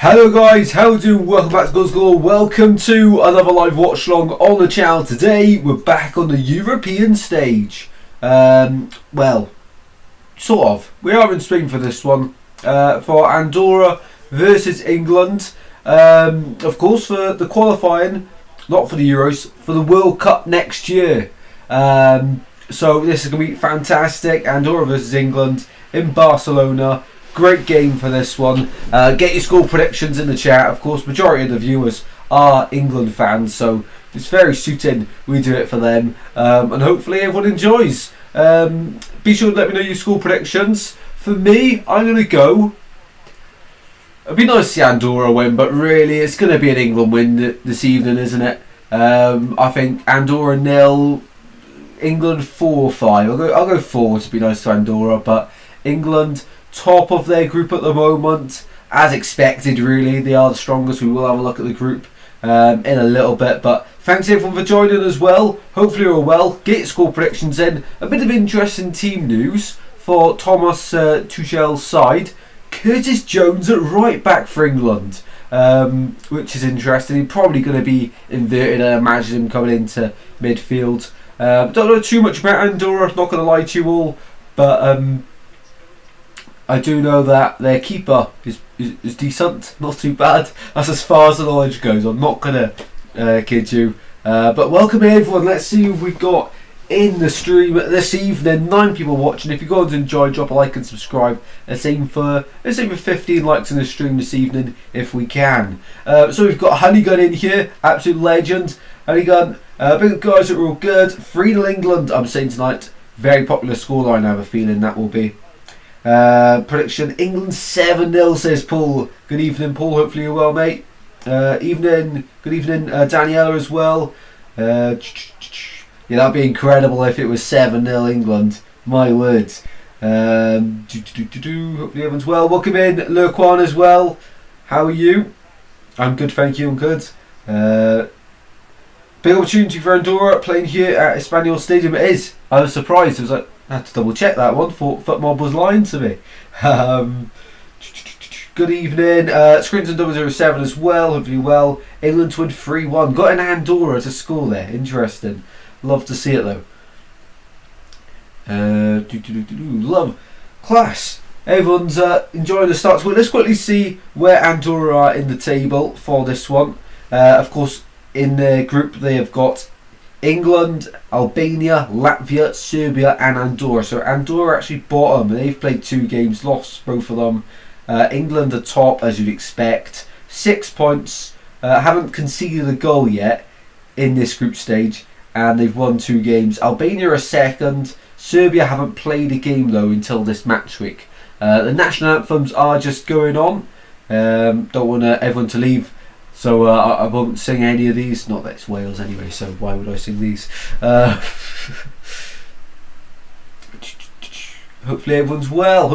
Hello guys, how do you? Welcome back to Goals Galore. Welcome to another live watch along on the channel. Today we're back on the European stage. Well, sort of. We are in Spain for this one. For Andorra versus England. Of course for the qualifying, not for the Euros, for the World Cup next year. So this is going to be fantastic. Andorra versus England in Barcelona. Great game for this one. Get your score predictions in the chat. Of course, majority of the viewers are England fans, so it's very suiting we do it for them. And hopefully everyone enjoys. Be sure to let me know your score predictions. For me, I'm going to go... It'd be nice to see Andorra win, but really it's going to be an England win this evening, isn't it? I think Andorra 0, England 4 or 5. I'll go 4 to be nice to Andorra, but England... top of their group at the moment, as expected really. They are the strongest. We will have a look at the group in a little bit, but thanks everyone for joining as well. Hopefully you're all well. Get your score predictions in. A bit of interesting team news for Thomas Tuchel's side. Curtis Jones at right back for England, which is interesting. He's probably going to be inverted. I imagine him coming into midfield. Don't know too much about Andorra, not going to lie to you all, but I do know that their keeper is decent, not too bad. That's as far as the knowledge goes. I'm not going to kid you. But welcome everyone. Let's see who we've got in the stream this evening. 9 people watching. If you're going to enjoy, drop a like and subscribe. Let's aim for 15 likes in the stream this evening if we can. So we've got Honeygun in here. Absolute legend. Honeygun. Big guys that are all good. 3-0 England, I'm saying tonight. Very popular scoreline, I have a feeling that will be. Prediction England 7-0, says Paul. Good evening, Paul. Hopefully you're well, mate. Good evening, Daniela as well. Yeah, that'd be incredible if it was 7-0 England. My words. Hopefully everyone's well. Welcome in, Lurquan as well. How are you? I'm good, thank you. I'm good. Big opportunity for Andorra playing here at Espanyol Stadium. It is. I was surprised. I was like, I had to double check that one. Thought Footmob was lying to me. Good evening. Scrinton 007 as well. Hopefully well. England to win 3-1. Got an Andorra to score there. Interesting. Love to see it though. Love. Class. Everyone's enjoying the start. So let's quickly see where Andorra are in the table for this one. Of course, in their group they have got England, Albania, Latvia, Serbia and Andorra. So Andorra actually bottom. They've played 2 games, lost both of them. England are top as you'd expect. 6 points. Haven't conceded a goal yet in this group stage. And they've won 2 games. Albania are second. Serbia haven't played a game though until this match week. The national anthems are just going on. Don't want everyone to leave. So I won't sing any of these. Not that it's Wales anyway, so why would I sing these? Hopefully everyone's well.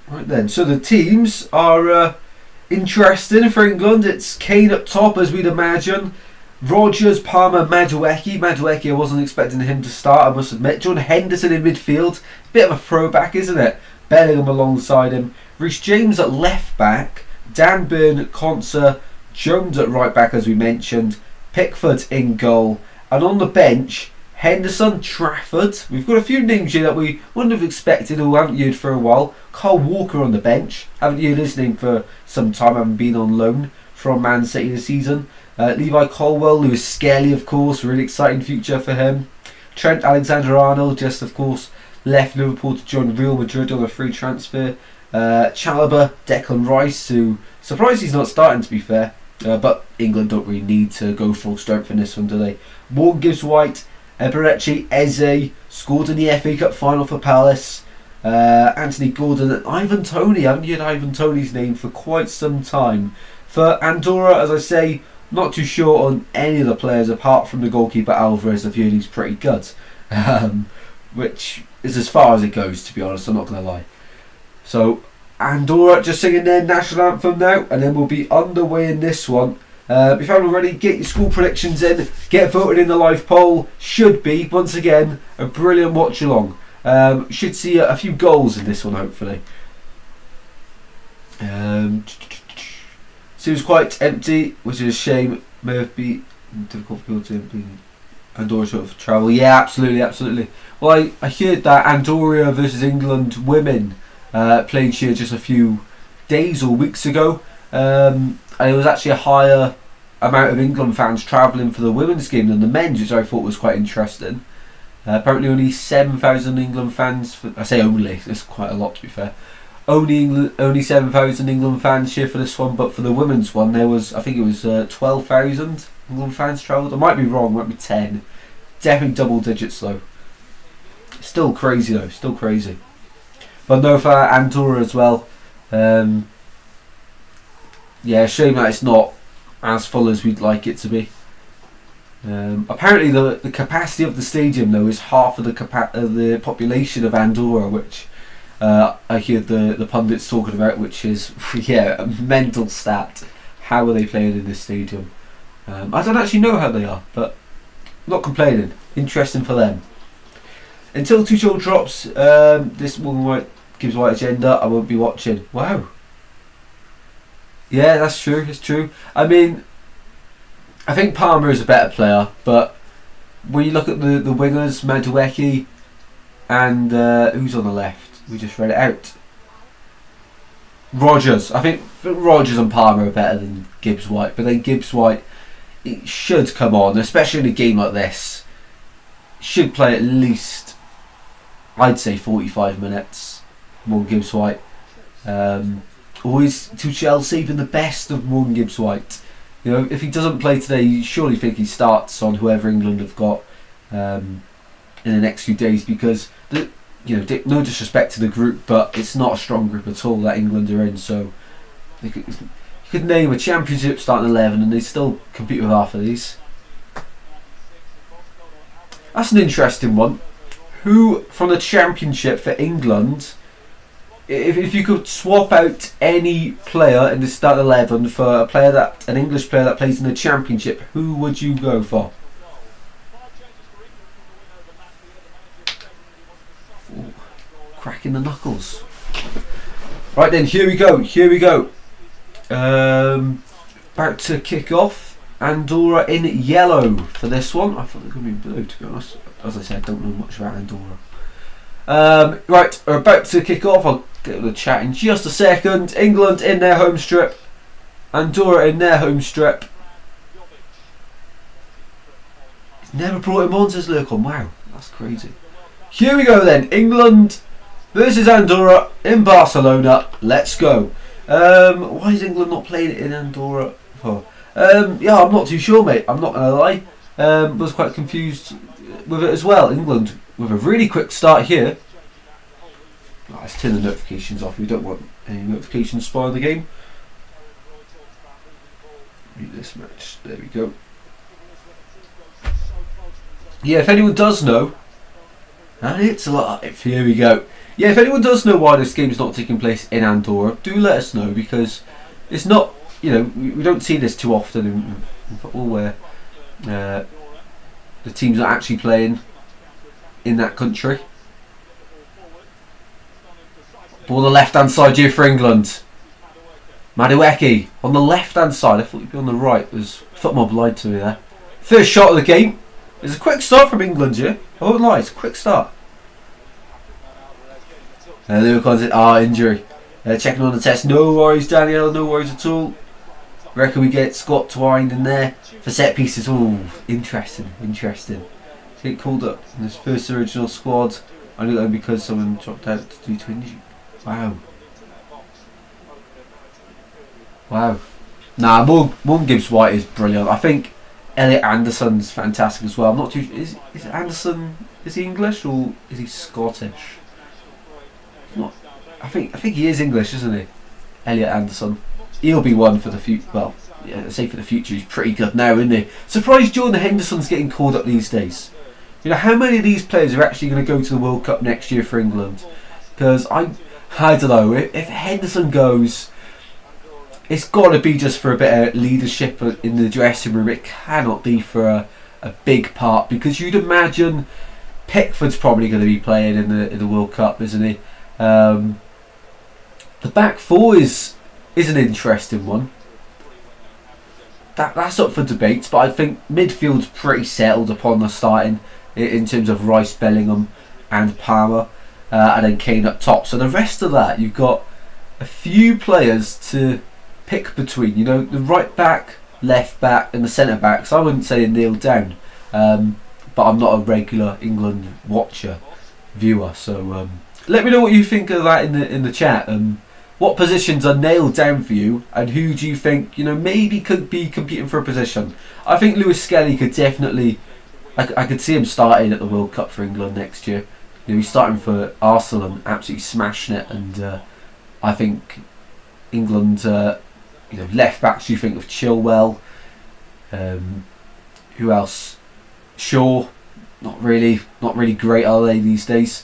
Right then, so the teams are interesting for England. It's Kane up top, as we'd imagine. Rogers, Palmer, Madueke. Madueke, I wasn't expecting him to start, I must admit. John Henderson in midfield. Bit of a throwback, isn't it? Bellingham alongside him. Reece James at left back. Dan Burn, Conser. Jones at right back, as we mentioned. Pickford in goal. And on the bench, Henderson, Trafford. We've got a few names here that we wouldn't have expected or haven't heard for a while. Carl Walker on the bench. Haven't heard his name for some time. Haven't been on loan from Man City this season. Levi Colwell, Lewis Skelly, of course, really exciting future for him. Trent Alexander-Arnold, just of course, left Liverpool to join Real Madrid on a free transfer. Chalobah, Declan Rice, who surprised he's not starting to be fair, but England don't really need to go full strength in this one, do they? Morgan Gibbs-White, Eberechi Eze scored in the FA Cup final for Palace. Anthony Gordon and Ivan Toney. I haven't heard Ivan Toney's name for quite some time. For Andorra, as I say, not too sure on any of the players apart from the goalkeeper Alvarez. I've heard he's pretty good, which is as far as it goes, to be honest. I'm not going to lie. So Andorra just singing their national anthem now, and then we'll be underway in this one. If you haven't already, get your school predictions in. Get voted in the live poll. Should be, once again, a brilliant watch along. Should see a few goals in this one, hopefully. Seems quite empty, which is a shame. May have been difficult for people to be Andorra sort of travel. Yeah, absolutely. Well, I heard that Andorra versus England women played here just a few days or weeks ago. And it was actually a higher amount of England fans travelling for the women's game than the men's, which I thought was quite interesting. Apparently only 7,000 England fans, I say only, it's quite a lot to be fair. Only 7,000 England fans here for this one, but for the women's one there was, I think it was 12,000 England fans travelled. I might be wrong, might be 10. Definitely double digits though. Still crazy though, still crazy. But no, for Andorra as well. Yeah, shame that it's not as full as we'd like it to be. Apparently the capacity of the stadium though is half of the population of Andorra, which I hear the pundits talking about, which is yeah, a mental stat. How are they playing in this stadium? I don't actually know how they are, but not complaining. Interesting for them. Until Tuchel drops this Gibbs White agenda, I won't be watching. Wow. Yeah, that's true. It's true. I mean, I think Palmer is a better player, but when you look at the wingers, Madueke and who's on the left? We just read it out. Rogers. I think Rogers and Palmer are better than Gibbs White, but then Gibbs White, it should come on, especially in a game like this. Should play at least, I'd say 45 minutes. Morgan Gibbs White. Always Tuchel saving the best of Morgan Gibbs White. You know, if he doesn't play today, you surely think he starts on whoever England have got in the next few days, because no disrespect to the group, but it's not a strong group at all that England are in. So you could name a championship starting 11 and they still compete with half of these. That's an interesting one. Who from the championship for England? If you could swap out any player in the start 11 for an English player that plays in the Championship, who would you go for? Ooh, cracking the knuckles. Right then, here we go. About to kick off. Andorra in yellow for this one. I thought they were going to be blue, to be honest. As I said, I don't know much about Andorra. Right, we're about to kick off. I'll get to the chat in just a second. England in their home strip. Andorra in their home strip. He's never brought him on, says Lurcon. Wow, that's crazy. Here we go then. England versus Andorra in Barcelona. Let's go. Why is England not playing it in Andorra? Yeah, I'm not too sure, mate. I'm not going to lie. Was quite confused with it as well. England with a really quick start here. Let's turn the notifications off. We don't want any notifications spoiling the game. Read this match. There we go. Yeah, if anyone does know, and it's alive. Here we go. Yeah, if anyone does know why this game is not taking place in Andorra, do let us know, because it's not. You know, we don't see this too often in football where the teams are actually playing in that country. Ball on the left hand side here for England. Madueke on the left hand side. I thought he'd be on the right. There's FootMob lied to me there. First shot of the game. It's a quick start from England here. I won't lie, it's a quick start. Injury. Checking on the test. No worries, Daniel. No worries at all. Reckon we get Scott Twine in there for set pieces. Oh, interesting. Get called up in his first original squad. I know that because someone dropped out due to injury. Wow. Nah, Morgan Gibbs White is brilliant. I think Elliot Anderson's fantastic as well. I'm not too. Is Anderson? Is he English or is he Scottish? Not. I think he is English, isn't he? Elliot Anderson. He'll be one for the future. Well, yeah, say for the future. He's pretty good now, isn't he? Surprised Jordan Henderson's getting called up these days. You know, how many of these players are actually going to go to the World Cup next year for England? Because I don't know. If Henderson goes, it's got to be just for a bit of leadership in the dressing room. It cannot be for a big part, because you'd imagine Pickford's probably going to be playing in the World Cup, isn't he? The back four is an interesting one. That's up for debate, but I think midfield's pretty settled upon the starting in terms of Rice, Bellingham and Palmer, and then Kane up top. So the rest of that, you've got a few players to pick between. You know, the right back, left back and the centre backs. I wouldn't say nailed down, but I'm not a regular England watcher, viewer. So let me know what you think of that in the chat. What positions are nailed down for you, and who do you think, you know, maybe could be competing for a position? I think Lewis Skelly could definitely. I could see him starting at the World Cup for England next year. You know, he's starting for Arsenal and absolutely smashing it, and I think England, you know, left backs. You think of Chilwell. Who else? Shaw. Not really great, are they these days?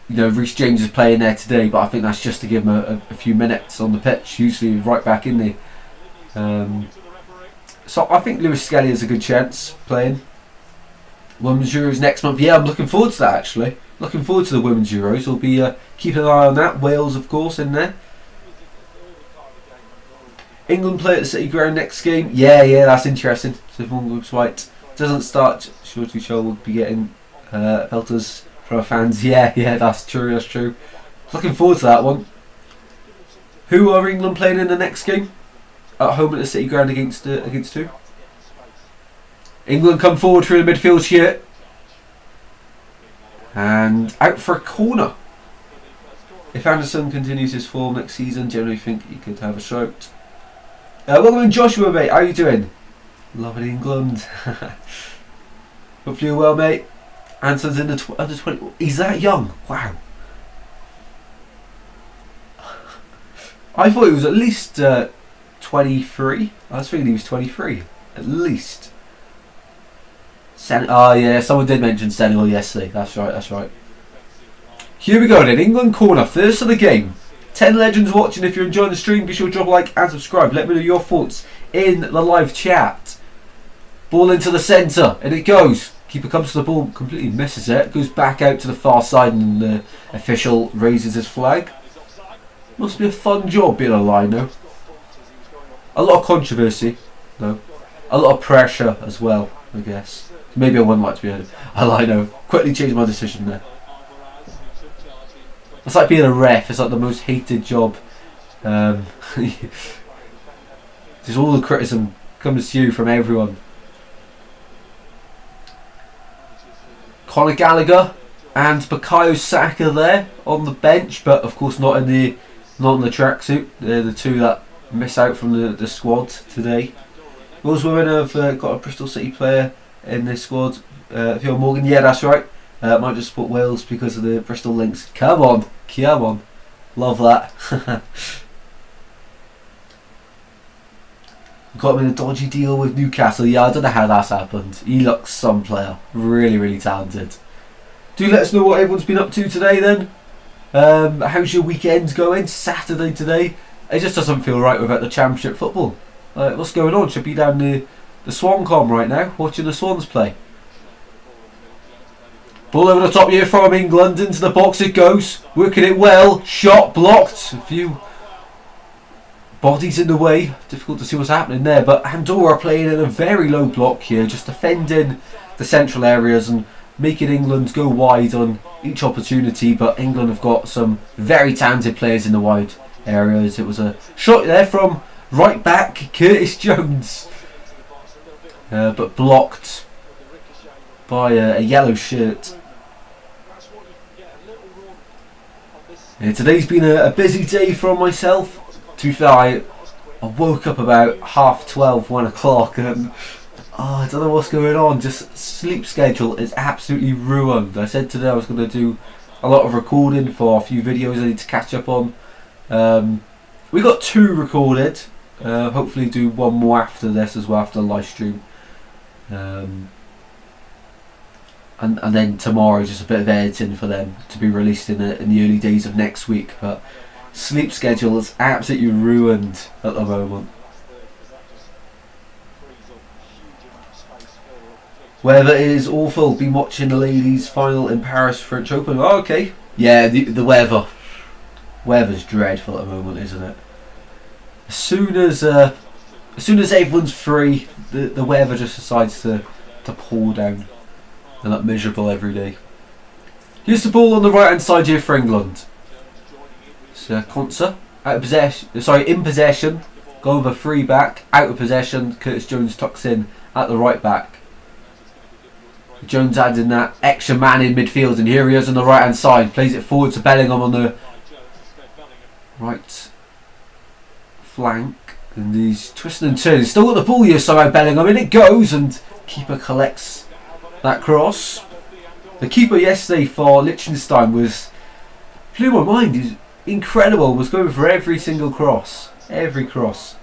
You know, Reece James is playing there today, but I think that's just to give him a few minutes on the pitch. Usually right back in there. So I think Lewis Skelly has a good chance playing. Women's Euros next month. Yeah, I'm looking forward to that, actually. Looking forward to the Women's Euros. We'll be keeping an eye on that. Wales, of course, in there. England play at the City Ground next game. Yeah, that's interesting. So if one looks right, doesn't start, Shorty Show will be getting pelters from our fans. Yeah, that's true. Looking forward to that one. Who are England playing in the next game? At home at the City Ground against who? England come forward through the midfield here. And out for a corner. If Anderson continues his form next season, generally think he could have a shout. Welcome Joshua, mate. How are you doing? Loving England. Hopefully you're well, mate. Anson's in the under 20. He's that young. Wow. I thought he was at least 23. I was thinking he was 23. At least. Oh yeah, someone did mention Senegal yesterday. That's right. Here we go then. England corner. First of the game. 10 legends watching. If you're enjoying the stream, be sure to drop a like and subscribe. Let me know your thoughts in the live chat. Ball into the centre, and it goes. Keeper comes to the ball, completely misses it. Goes back out to the far side, and the official raises his flag. Must be a fun job being a lino. A lot of controversy, though. A lot of pressure as well, I guess. Maybe I wouldn't like to be a lino. Quickly changed my decision there. It's like being a ref. It's like the most hated job. Just all the criticism comes to you from everyone. Conor Gallagher and Bukayo Saka there on the bench, but of course not in the tracksuit. They're the two that miss out from the squad today. Those women have got a Bristol City player in this squad. Phil Morgan, yeah, that's right. Might just support Wales because of the Bristol links. Come on, love that. Got him in a dodgy deal with Newcastle. Yeah, I don't know how that's happened. He looks some player, really talented. Do let us know what everyone's been up to today then. How's your weekend going? Saturday today. It just doesn't feel right without the Championship football. What's going on? Should be down the Swancom right now, watching the Swans play. Ball over the top here from England, into the box it goes, working it well, shot blocked, a few bodies in the way, difficult to see what's happening there, but Andorra playing in a very low block here, just defending the central areas and making England go wide on each opportunity, but England have got some very talented players in the wide areas. It was a shot there from right back Curtis Jones, but blocked by a yellow shirt. Yeah, today's been a busy day for myself. To be fair, I woke up about 12:30, 1 o'clock, and I don't know what's going on. Just sleep schedule is absolutely ruined. I said today I was going to do a lot of recording for a few videos I need to catch up on. We got 2 recorded. Hopefully do one more after this as well, after the live stream. And then tomorrow just a bit of editing for them to be released in the early days of next week. But sleep schedule is absolutely ruined at the moment. Weather is awful. Been watching the ladies' final in Paris French Open. Oh, okay. Yeah, the weather. Weather's dreadful at the moment, isn't it? As soon as everyone's free, the weather just decides to pour down and look miserable every day. Here's the ball on the right hand side here for England. It's Conser out of possession. Sorry, in possession. Go over free back. Out of possession. Curtis Jones tucks in at the right back. Jones adds in that extra man in midfield, and here he is on the right hand side. Plays it forward to Bellingham on the right flank, and he's twisting and turning. Still got the ball here somehow, Bellingham. In it goes, and keeper collects that cross. The keeper yesterday for Liechtenstein blew my mind. He's incredible. Was going for every single cross, every cross.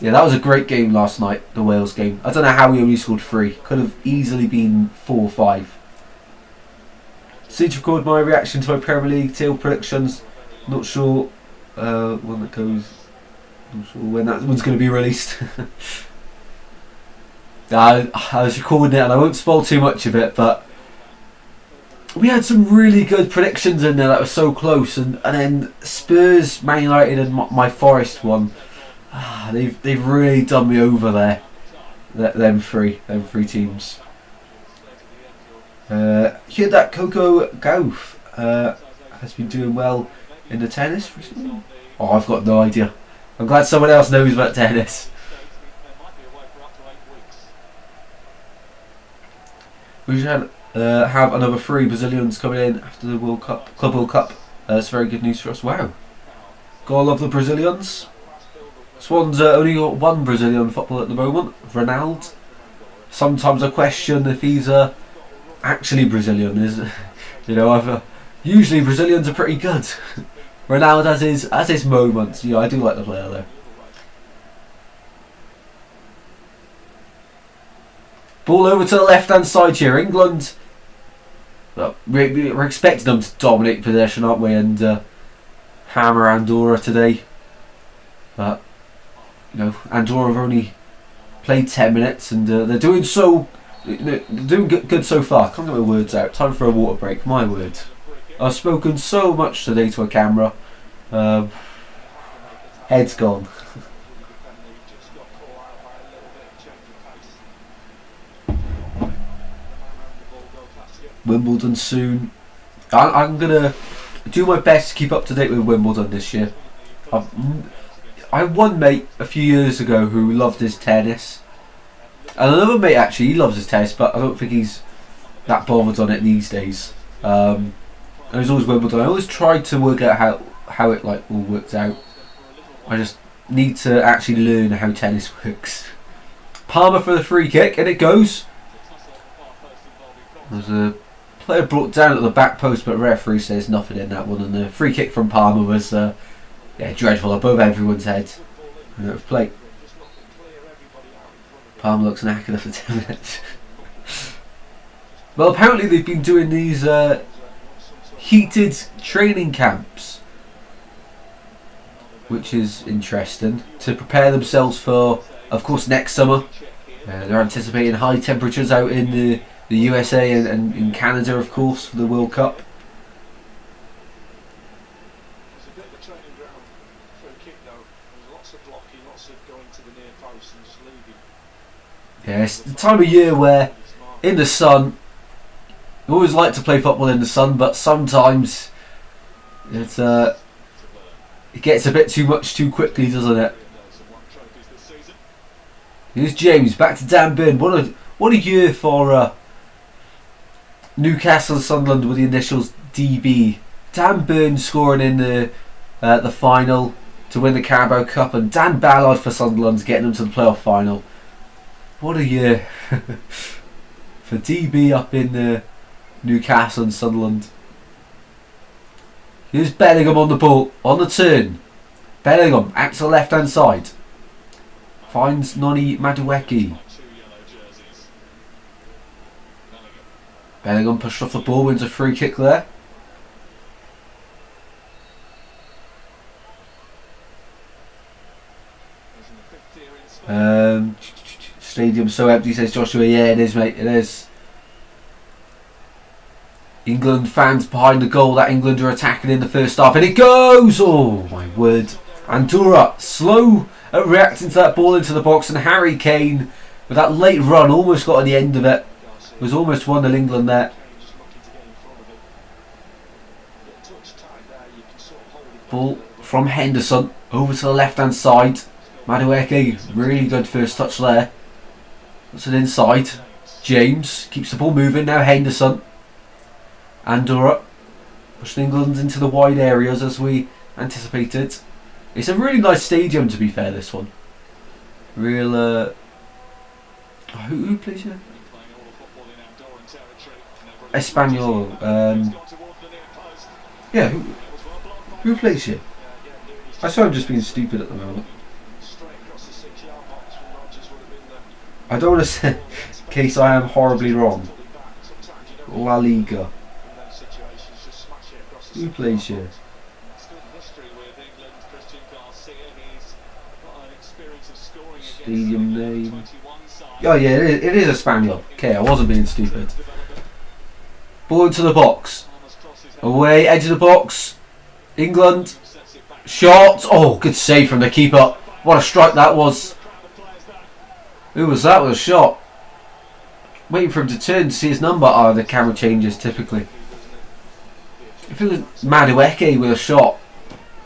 Yeah, that was a great game last night, the Wales game. I don't know how we only scored 3. Could have easily been 4 or 5. So to record my reaction to my Premier League table predictions. Not sure when that goes. Not sure when that one's going to be released. I was recording it and I won't spoil too much of it, but we had some really good predictions in there that were so close, and then Spurs, Man United and my Forest one. They've really done me over there. Them three teams. Hear that Coco Gauff has been doing well in the tennis recently? Oh, I've got no idea. I'm glad someone else knows about tennis. We should have another 3 Brazilians coming in after the World Cup, Club World Cup. It's very good news for us. Wow. Gotta love the Brazilians. Swans only got 1 Brazilian football at the moment, Ronaldo. Sometimes I question if he's actually Brazilian. Usually Brazilians are pretty good. Ronaldo has his moments. I do like the player though. Ball over to the left hand side here. England. Well, we're expecting them to dominate possession, aren't we? And hammer Andorra today. But Andorra have only played 10 minutes, and they're doing good so far. Can't get my words out. Time for a water break. My word. I've spoken so much today to a camera. Head's gone. Wimbledon soon. I'm gonna do my best to keep up to date with Wimbledon this year. I had one mate a few years ago who loved his tennis, and another mate actually, he loves his tennis, but I don't think he's that bothered on it these days. And there's always Wimbledon. I always tried to work out how it all works out. I just need to actually learn how tennis works. Palmer for the free kick, and it goes. There's a player brought down at the back post, but referee says nothing in that one, and the free kick from Palmer was dreadful, above everyone's head. And out of play. Palmer looks knackered after 10 minutes. Well, apparently they've been doing these heated training camps, which is interesting, to prepare themselves for, of course, next summer. They're anticipating high temperatures out in the USA and in Canada, of course, for the World Cup. Yeah, it's the time of year where, in the sun, you always like to play football in the sun, but sometimes it gets a bit too much too quickly, doesn't it? Here's James, back to Dan Burn. What a year for Newcastle and Sunderland with the initials DB. Dan Burn scoring in the final to win the Carabao Cup, and Dan Ballard for Sunderland getting them to the playoff final. What a year for DB up in Newcastle and Sunderland. Here's Bellingham on the ball, on the turn. Bellingham out to the left hand side. Finds Noni Madueke. Bellingham pushed off the ball, wins a free kick there. Stadium so empty, says Joshua. Yeah, it is, mate. It is. England fans behind the goal that England are attacking in the first half, and it goes! Oh my word. Andorra slow at reacting to that ball into the box, and Harry Kane with that late run almost got on the end of it. It was almost 1-0 England there. Ball from Henderson over to the left hand side. Madueke, really good first touch there. That's it inside. James keeps the ball moving. Now Henderson. Andorra pushing England into the wide areas as we anticipated. It's a really nice stadium, to be fair, this one. Real who plays here? Espanol. Yeah, who plays here? I swear I'm just being stupid at the moment. I don't want to say, in case I am horribly wrong. La Liga. Who plays here? Stadium name. Oh yeah, it is Espanol. Okay, I wasn't being stupid. Ball into the box. Away, edge of the box. England. Shot. Oh, good save from the keeper. What a strike that was. Who was that with a shot? Waiting for him to turn to see his number. Oh, the camera changes typically. If it was Madueke with a shot.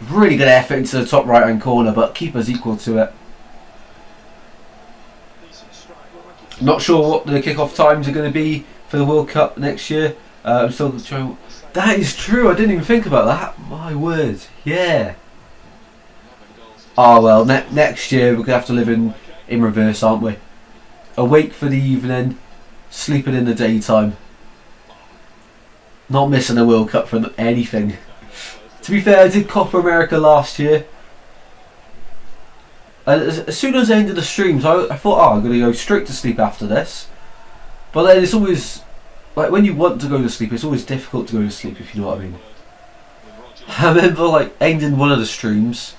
Really good effort into the top right hand corner, but keeper's equal to it. Not sure what the kick-off times are going to be for the World Cup next year. I'm still trying. That is true. I didn't even think about that. My word. Yeah. Oh well. Next year we're going to have to live in reverse, aren't we? Awake for the evening, sleeping in the daytime. Not missing a World Cup for anything. To be fair, I did Copa America last year. As soon as I ended the streams, I thought, oh, I'm going to go straight to sleep after this. But then it's always, like when you want to go to sleep, it's always difficult to go to sleep, if you know what I mean. I remember like ending one of the streams,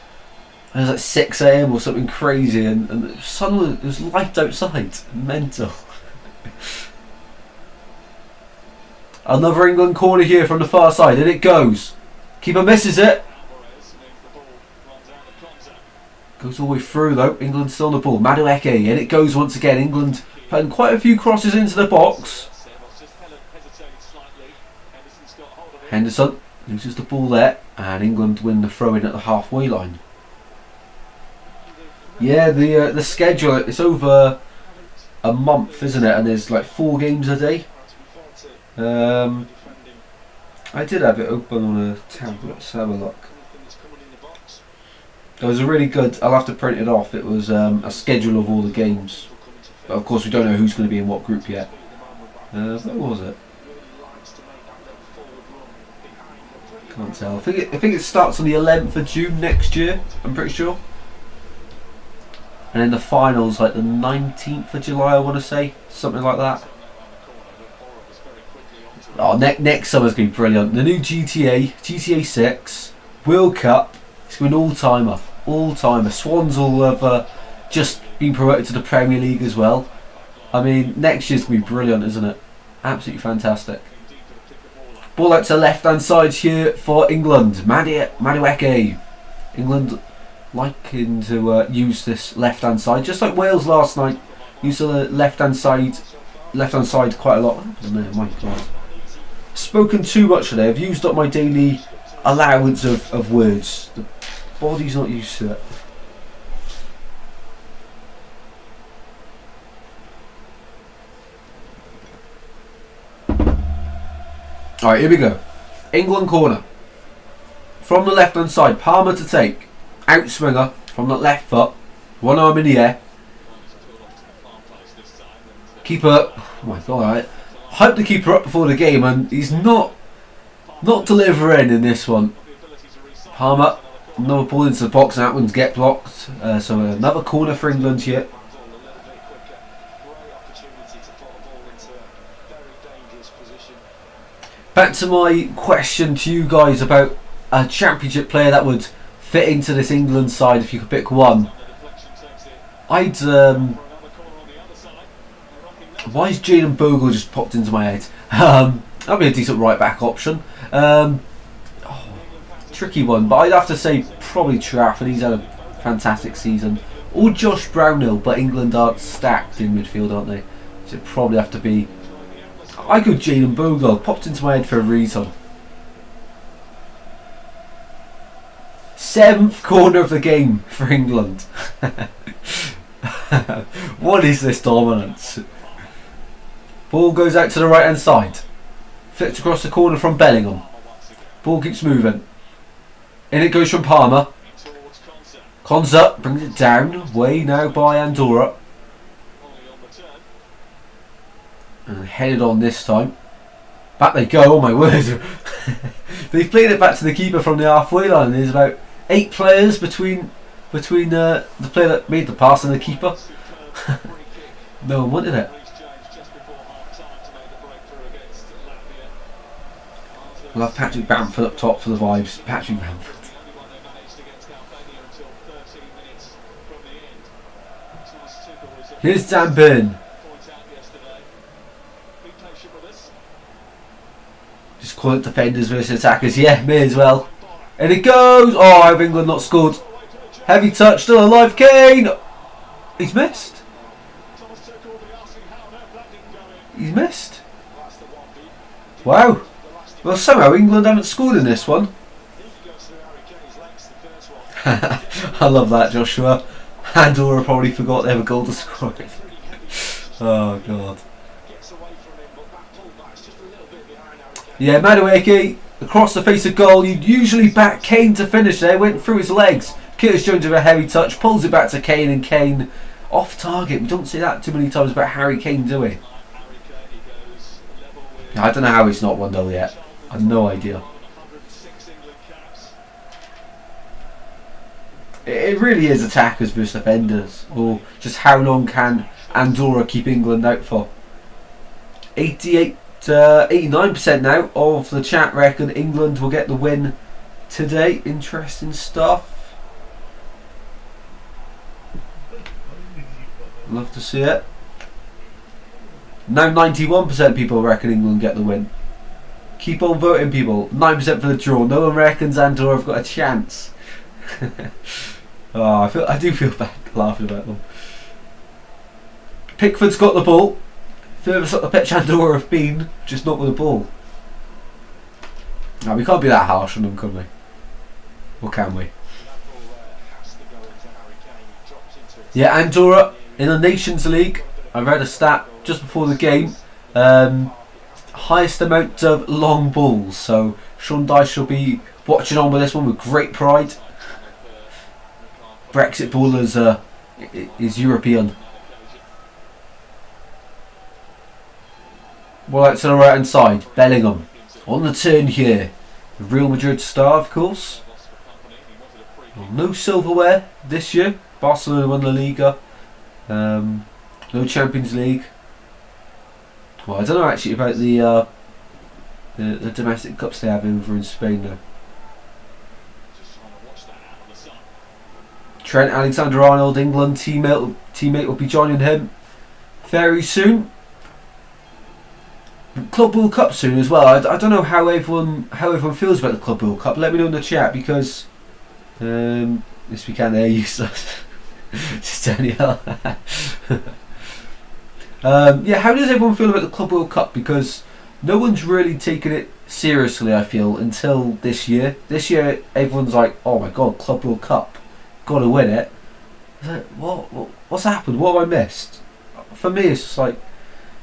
and it was like 6 AM or something crazy, and the sun it was light outside. Mental. Another England corner here from the far side, and it goes. Keeper misses it. Goes all the way through though. England still on the ball. Madueke, and it goes once again. England putting quite a few crosses into the box. Henderson loses the ball there, and England win the throw in at the halfway line. Yeah, the schedule, it's over a month, isn't it? And there's like 4 games a day. I did have it open on a tablet. Let's have a look. It was a really good, I'll have to print it off, it was a schedule of all the games. But of course we don't know who's going to be in what group yet. Where was it? Can't tell. I think it starts on the 11th of June next year, I'm pretty sure. And then the finals like the 19th of July, I want to say. Something like that. Oh, next summer's going to be brilliant. The new GTA 6, World Cup. It's going to be an all-timer. All-timer. Swans will have just been promoted to the Premier League as well. I mean, next year's going to be brilliant, isn't it? Absolutely fantastic. Ball out to the left-hand side here for England. Madueke. England liking to use this left-hand side, just like Wales last night. Used the left-hand side quite a lot. What happened there? My God. Spoken too much today. I've used up my daily allowance of words. The body's not used to it. Alright, here we go. England corner. From the left hand side, Palmer to take. Out swinger from the left foot. One arm in the air. Keeper, oh my God, I hyped the keeper up before the game and he's not delivering in this one. Palmer, another ball into the box and that one's get blocked. So another corner for England here. Back to my question to you guys about a championship player that would fit into this England side if you could pick one. I'd why is Jalen Bogle just popped into my head? That'd be a decent right back option. Tricky one, but I'd have to say probably Trafford. He's had a fantastic season. Or Josh Brownhill, but England are stacked in midfield, aren't they? So it'd probably have to be. I go Jalen Bogle. Popped into my head for a reason. 7th corner of the game for England. What is this dominance? Ball goes out to the right hand side. Flicked across the corner from Bellingham. Ball keeps moving. In it goes from Palmer. Konza brings it down. Way now by Andorra. And headed on this time. Back they go, oh my word. They've played it back to the keeper from the halfway line. There's about 8 players between the player that made the pass and the keeper. No one wanted it. We'll have Patrick Bamford up top for the vibes. Patrick Bamford. Here's Dan Burn. Just call it defenders versus attackers. Yeah, may as well. And it goes. Oh, have England not scored? Heavy touch, still alive. Kane. He's missed. He's missed. Wow. Well, somehow England haven't scored in this one. I love that, Joshua. Andorra probably forgot they have a goal to score. Oh, God. Yeah, Madueke, across the face of goal. You'd usually back Kane to finish there. Went through his legs. Curtis Jones with a heavy touch. Pulls it back to Kane, and Kane off target. We don't see that too many times about Harry Kane, do we? I don't know how he's not 1-0 yet. I have no idea. It really is attackers versus defenders. Or just how long can Andorra keep England out for? 89% now of the chat reckon England will get the win today. Interesting stuff. Love to see it. Now 91% of people reckon England get the win. Keep on voting, people. 9% for the draw. No one reckons Andorra have got a chance. Oh, I do feel bad laughing about them. Pickford's got the ball. Furthest up the pitch Andorra have been, just not with the ball. Now we can't be that harsh on them, can we? Or can we? Yeah, Andorra in the Nations League. I read a stat just before the game. Highest amount of long balls. So Sean Dyche will be watching on with this one with great pride. Brexit ball is European. Well, out to the right hand side. Bellingham on the turn here. The Real Madrid star, of course. No silverware this year. Barcelona won La Liga. No Champions League. Well, I don't know actually about the domestic cups they have over in Spain now. Trent Alexander-Arnold, England teammate will be joining him very soon. Club World Cup soon as well. I don't know how everyone feels about the Club World Cup. Let me know in the chat because this weekend they're useless. Just Danielle. Yeah, how does everyone feel about the Club World Cup? Because no one's really taken it seriously, I feel, until this year. This year, everyone's like, "Oh my God, Club World Cup, got to win it." It's like, what's happened? What have I missed? For me, it's just like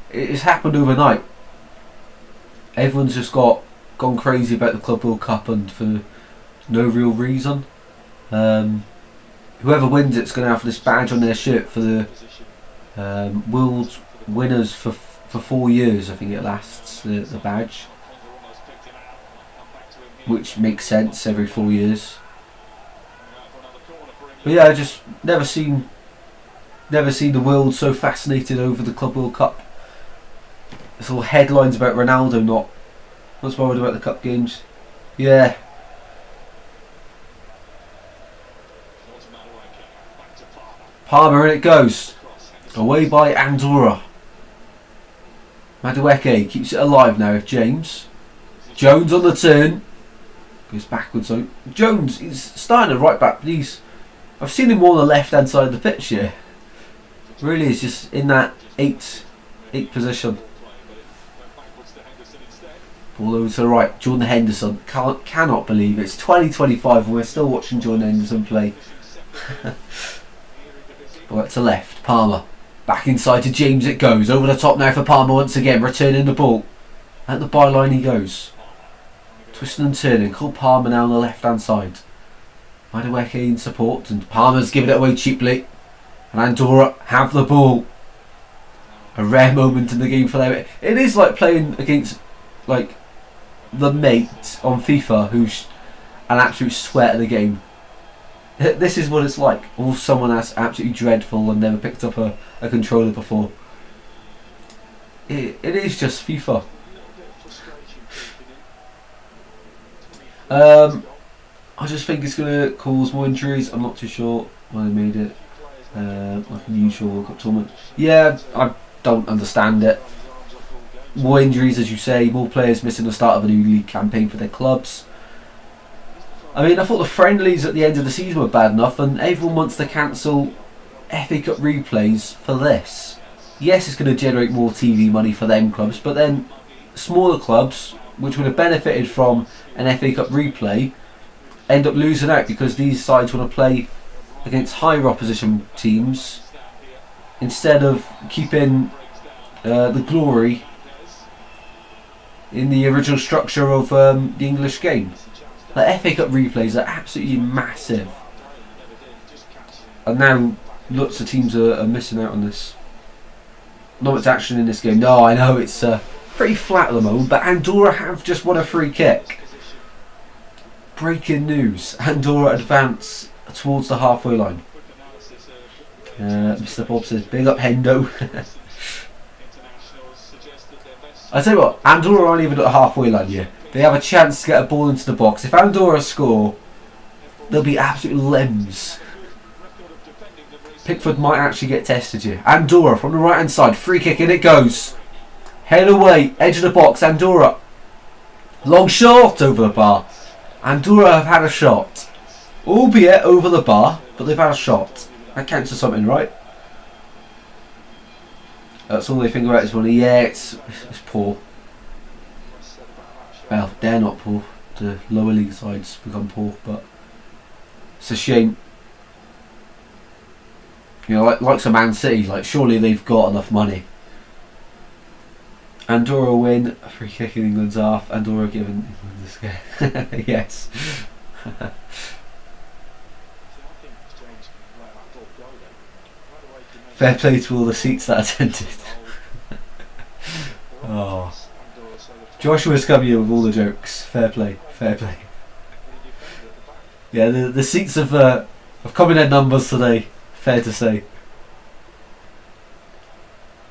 it's happened overnight. Everyone's just gone crazy about the Club World Cup, and for no real reason. Whoever wins it's going to have this badge on their shirt for the World Winners for 4 years. I think it lasts, the badge, which makes sense every 4 years. But yeah, I just never seen the world so fascinated over the Club World Cup. There's all headlines about Ronaldo not worried about the cup games. Yeah. Palmer, and it goes. Away by Andorra. Madueke keeps it alive now. James. Jones on the turn. Goes backwards though. Jones is starting to right back. I've seen him more on the left hand side of the pitch here. Really is just in that eight position. Ball over to the right. Jordan Henderson. Cannot believe it's 2025 and we're still watching Jordan Henderson play. Right to left. Palmer. Back inside to James it goes. Over the top now for Palmer once again. Returning the ball. At the byline he goes. Twisting and turning. Cole Palmer now on the left hand side. Madueke in support. And Palmer's giving it away cheaply. And Andorra have the ball. A rare moment in the game for them. It is like playing against like the mate on FIFA who's an absolute sweat of the game. This is what it's like. Or someone that's absolutely dreadful and never picked up a controller before. It is just FIFA. I just think it's going to cause more injuries. I'm not too sure why they made it like a usual World Cup tournament. Yeah, I don't understand it. More injuries, as you say, more players missing the start of a new league campaign for their clubs. I mean, I thought the friendlies at the end of the season were bad enough, and everyone wants to cancel FA Cup replays for this. Yes, it's going to generate more TV money for them clubs, but then smaller clubs, which would have benefited from an FA Cup replay, end up losing out because these sides want to play against higher opposition teams instead of keeping the glory in the original structure of the English game. The FA Cup replays are absolutely massive, and now lots of teams are missing out on this. Not much action in this game. No, I know it's pretty flat at the moment, but Andorra have just won a free kick. Breaking news: Andorra advance towards the halfway line. Mr. Bob says, "Big up Hendo." I tell you what, Andorra aren't even at the halfway line yet. They have a chance to get a ball into the box. If Andorra score, they'll be absolute limbs. Pickford might actually get tested here. Andorra from the right hand side, free kick, and it goes. Head away, edge of the box, Andorra. Long shot over the bar. Andorra have had a shot. Albeit over the bar, but they've had a shot. That counts for something, right? That's all they think about is money. Yeah, it's poor. Well, they're not poor. The lower league sides become poor, but it's a shame. You know, like some Man City, like surely they've got enough money. Andorra win, a free kick in England's half. Andorra giving England this game. Yes. Fair play to all the seats that attended. Oh. Joshua's come here with all the jokes. Fair play, fair play. Yeah, the seats have come in their numbers today. Fair to say.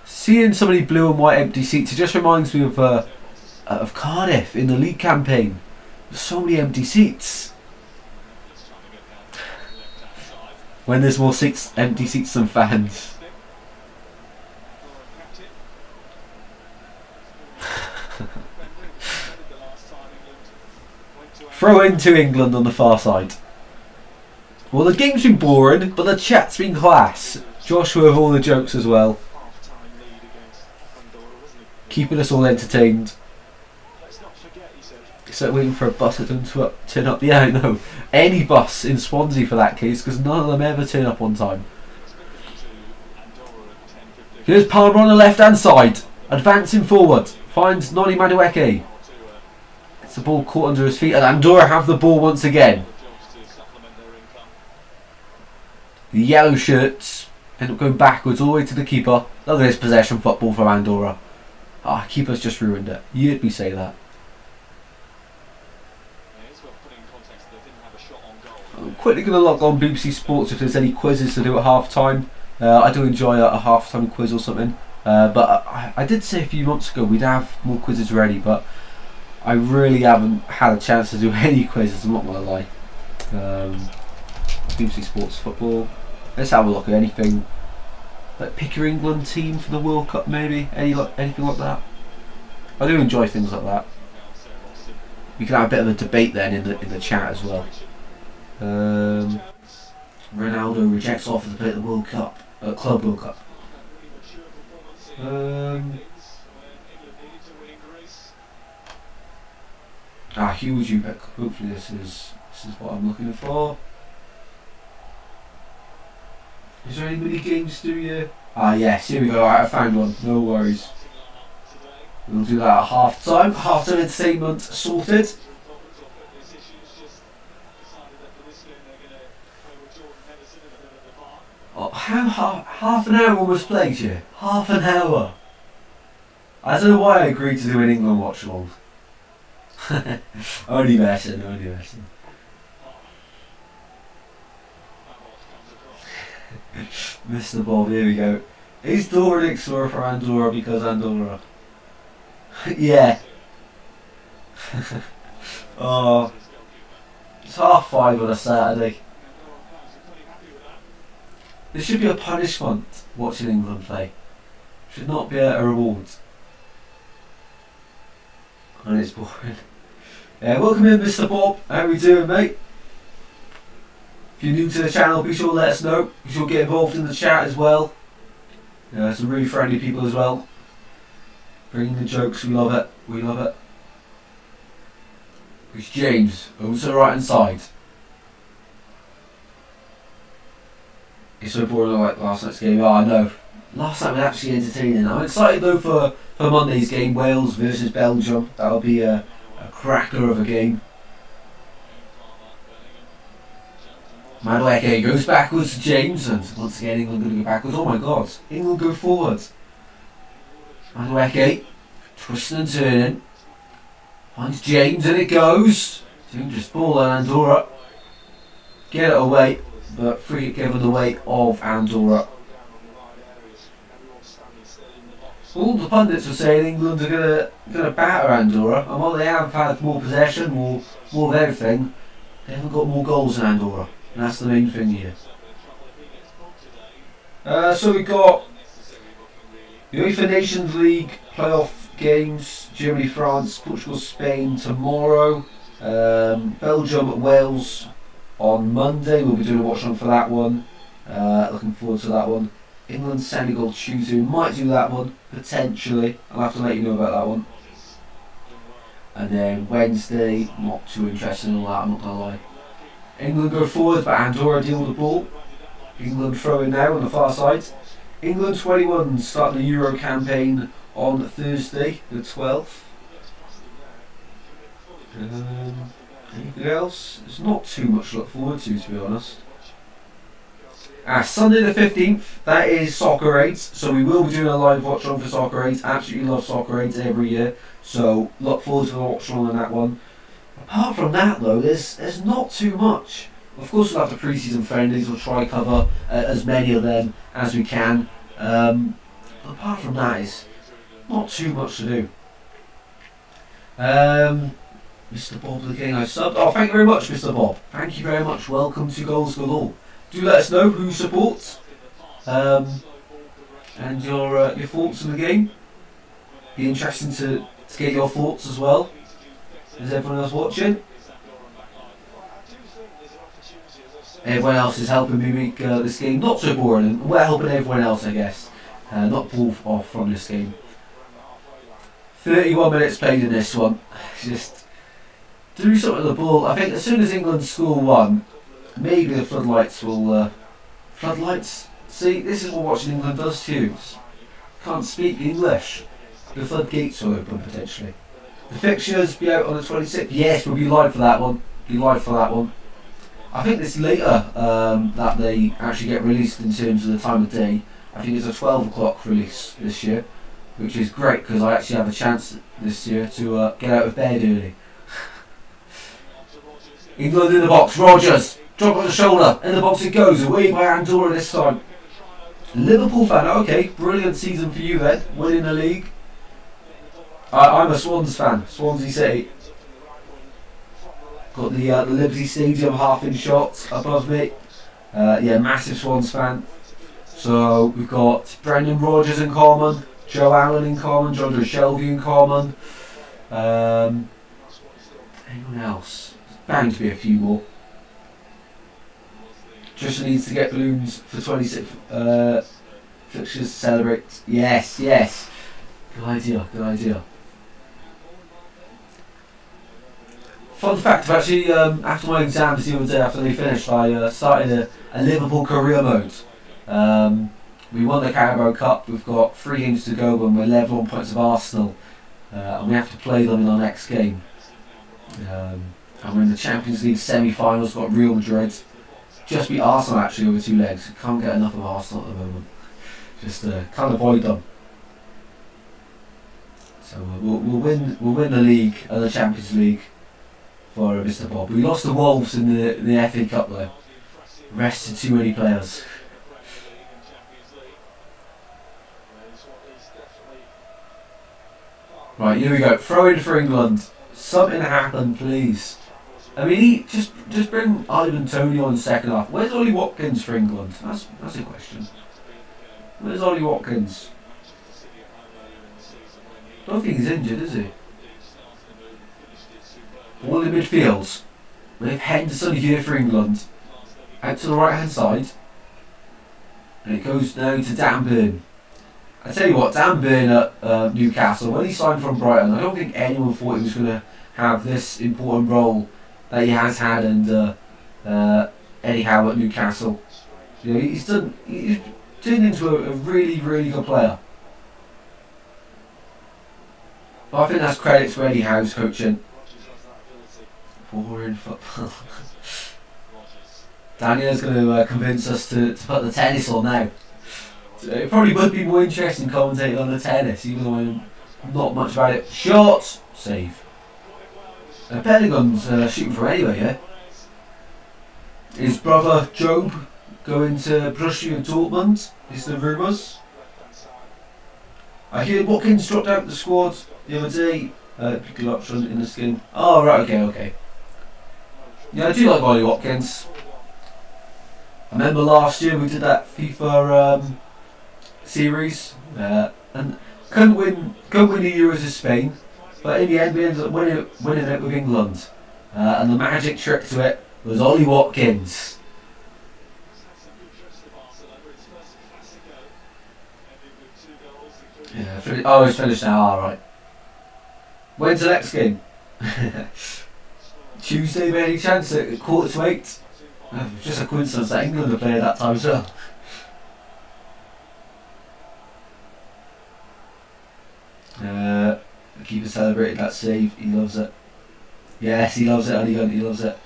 Seeing so many blue and white empty seats, it just reminds me of Cardiff in the league campaign. There's so many empty seats. When there's more seats, empty seats than fans. Throw into England on the far side. Well, the game's been boring, but the chat's been class. Joshua with all the jokes as well. Keeping us all entertained. It's like waiting for a bus to turn up. Yeah, I know. Any bus in Swansea for that case, because none of them ever turn up on time. Here's Palmer on the left hand side. Advancing forward. Finds Noni Madueke. It's the ball caught under his feet, and Andorra have the ball once again. The yellow shirts end up going backwards all the way to the keeper. Look at this possession football from Andorra. Ah, keeper's just ruined it. You heard me say that. I'm quickly going to log on BBC Sports if there's any quizzes to do at half time. I do enjoy a half time quiz or something. But I did say a few months ago we'd have more quizzes ready, but I really haven't had a chance to do any quizzes, I'm not going to lie. BBC Sports Football. Let's have a look at anything. Like pick your England team for the World Cup, maybe anything like that. I do enjoy things like that. We can have a bit of a debate then in the chat as well. Ronaldo rejects offer to play the World Cup, Club World Cup. Who would you pick? Hopefully this is what I'm looking for. Is there any mini games to do here? Yes, here we go. I found one. No worries. We'll do that at half time. Half time entertainment sorted. Oh, half an hour almost played here. Half an hour. I don't know why I agreed to do an England watch along. only messing. Mr. Bob, here we go. Is Dora an explorer for Andorra because Andorra? Yeah. Oh, it's 5:30 on a Saturday. This should be a punishment, watching England play. Should not be a reward. And it's boring. Yeah, welcome in, Mr. Bob. How we doing, mate? If you're new to the channel, be sure to let us know. Be sure to get involved in the chat as well. Some really friendly people as well. Bringing the jokes, we love it. We love it. It's James, over to the right hand side. It's so boring like last night's game. Oh, I know. Last night was actually entertaining. I'm excited though for Monday's game, Wales versus Belgium. That'll be a cracker of a game. Madueke goes backwards to James, and once again England going to go backwards. Oh my god, England go forward. Madueke, twisting and turning. Finds James and it goes. Dangerous ball on Andorra. Get it away, but free kick given the weight of Andorra. All the pundits were saying England are gonna batter Andorra, and while they have had more possession, more of everything, they haven't got more goals than Andorra, and that's the main thing here. So we got the UEFA Nations League playoff games: Germany, France, Portugal, Spain tomorrow. Belgium, Wales on Monday. We'll be doing a watch on for that one. Looking forward to that one. England, Senegal, Tuesday. We might do that one, potentially. I'll have to let you know about that one. And then Wednesday, not too interested in all that, I'm not going to lie. England go forward, but Andorra deal with the ball. England throwing now on the far side. England 21 start the Euro campaign on Thursday, the 12th. Anything else? There's not too much to look forward to be honest. Sunday the 15th, that is Soccer 8, so we will be doing a live watch on for Soccer 8. Absolutely love Soccer 8 every year, so look forward to the watch on that one. Apart from that though, there's not too much. Of course we'll have the pre-season friendlies, we'll try cover as many of them as we can. But apart from that, it's not too much to do. Mr. Bob the King, I subbed. Oh, thank you very much, Mr. Bob. Thank you very much. Welcome to Goals Galore. Do let us know who supports and your thoughts on the game. Be interesting to get your thoughts as well. Is everyone else watching? Everyone else is helping me make this game not so boring, and we're helping everyone else, I guess. Not pull off from this game. 31 minutes played in this one. Just do something with the ball. I think as soon as England score one, maybe the floodlights will... floodlights? See, this is what watching England does to you. Can't speak English. The floodgates will open potentially. The fixtures be out on the 26th. Yes, we'll be live for that one. Be live for that one. I think it's later that they actually get released in terms of the time of day. I think it's a 12 o'clock release this year, which is great because I actually have a chance this year to get out of bed early. England in the box. Rogers. Drop on the shoulder. In the box it goes. Away by Andorra this time. Liverpool fan. Okay, brilliant season for you then. Winning the league. I'm a Swans fan. Swansea City. Got the Liberty Stadium half in shot above me. Yeah, massive Swans fan. So we've got Brendan Rodgers in common, Joe Allen in common, John Shelby in common. Anyone else? There's bound to be a few more. Just needs to get balloons for 26 fixtures to celebrate. Yes, yes. Good idea, good idea. Fun fact, actually, after my exams the other day, after they finished, I started a Liverpool career mode. We won the Carabao Cup, we've got 3 games to go and we're level on points of Arsenal. And we have to play them in our next game. And we're in the Champions League semi-finals, got Real Madrid. Just beat Arsenal actually over 2 legs. Can't get enough of Arsenal at the moment. Just can't avoid them. So we'll win the league and the Champions League for Mr. Bob. We lost the Wolves in the FA Cup though. Rested too many players. Right, here we go. Throw in for England. Something happen, please. I mean, just bring Ivan Toney on second half. Where's Ollie Watkins for England? That's a question. Where's Ollie Watkins? Don't think he's injured, is he? All in midfield. We have Henderson here for England. Out to the right hand side. And it goes now to Dan Burn. I tell you what, Dan Burn at Newcastle, when he signed from Brighton, I don't think anyone thought he was going to have this important role that he has had under Eddie Howe at Newcastle. You know, he's turned into a really, really good player. But I think that's credit to Eddie Howe's coaching. Boring football. Daniel's going to convince us to put the tennis on now. It probably would be more interesting commentating on the tennis, even though I'm not much about it. Shot! Save. Pentagon's shooting for anyway, yeah? His brother Job going to Borussia Dortmund, is the rumours. I hear Watkins dropped out of the squad the other day. Good option in this game. Oh, right, okay. Yeah, I do like Ollie Watkins. I remember last year we did that FIFA series and couldn't win the Euros of Spain, but in the end we ended up winning it with England. And the magic trick to it was Ollie Watkins. Yeah, it's finished now. Alright. When's the next game? Tuesday, by any chance, at 7:45? Just a coincidence that England are playing at that time as well. The keeper celebrated that save. He loves it. Yes, he loves it, and he loves it.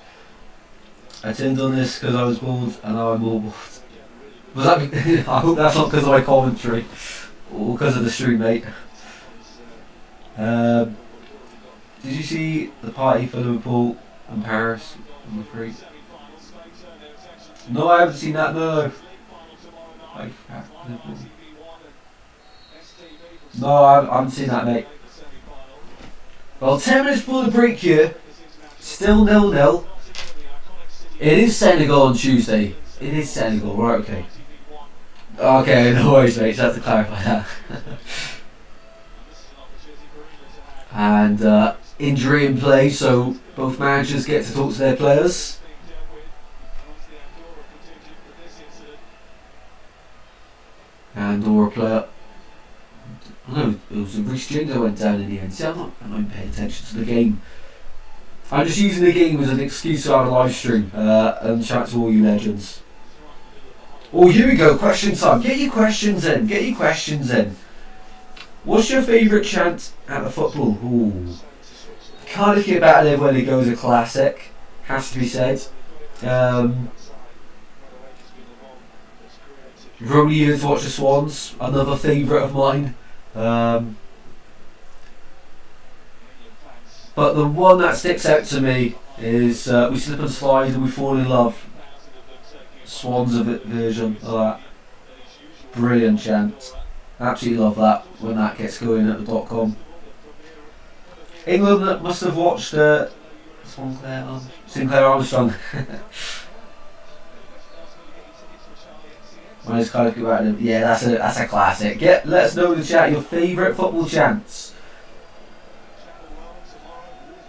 I turned on this because I was bored, and now I'm more bored. Was that? I hope that's not because of my commentary, or because of the stream, mate. Did you see the party for Liverpool in Paris on the free? No, I haven't seen that. No. No, I haven't seen that, mate. Well, 10 minutes before the break here, still 0-0. It is Senegal on Tuesday. It is Senegal, right? Okay. Okay, no worries, mate. Just have to clarify that. And injury in play, so both managers get to talk to their players. Andorra player. No, it was Reece James that went down in the end. See, I'm not even paying attention to the game. I'm just using the game as an excuse to have a live stream and chat to all you legends. Oh, here we go, question time. Get your questions in. What's your favourite chant at the football? Ooh. Can't get better than when it goes a classic. Has to be said. Rolling here to watch the Swans, another favourite of mine. But the one that sticks out to me is We Slip and Slide and We Fall in Love. Swans version of that. Brilliant chant. Absolutely love that when that gets going at the .com. England must have watched Sinclair Armstrong. I just kind of go out and yeah, that's a classic. Yeah, let us know in the chat your favourite football chants.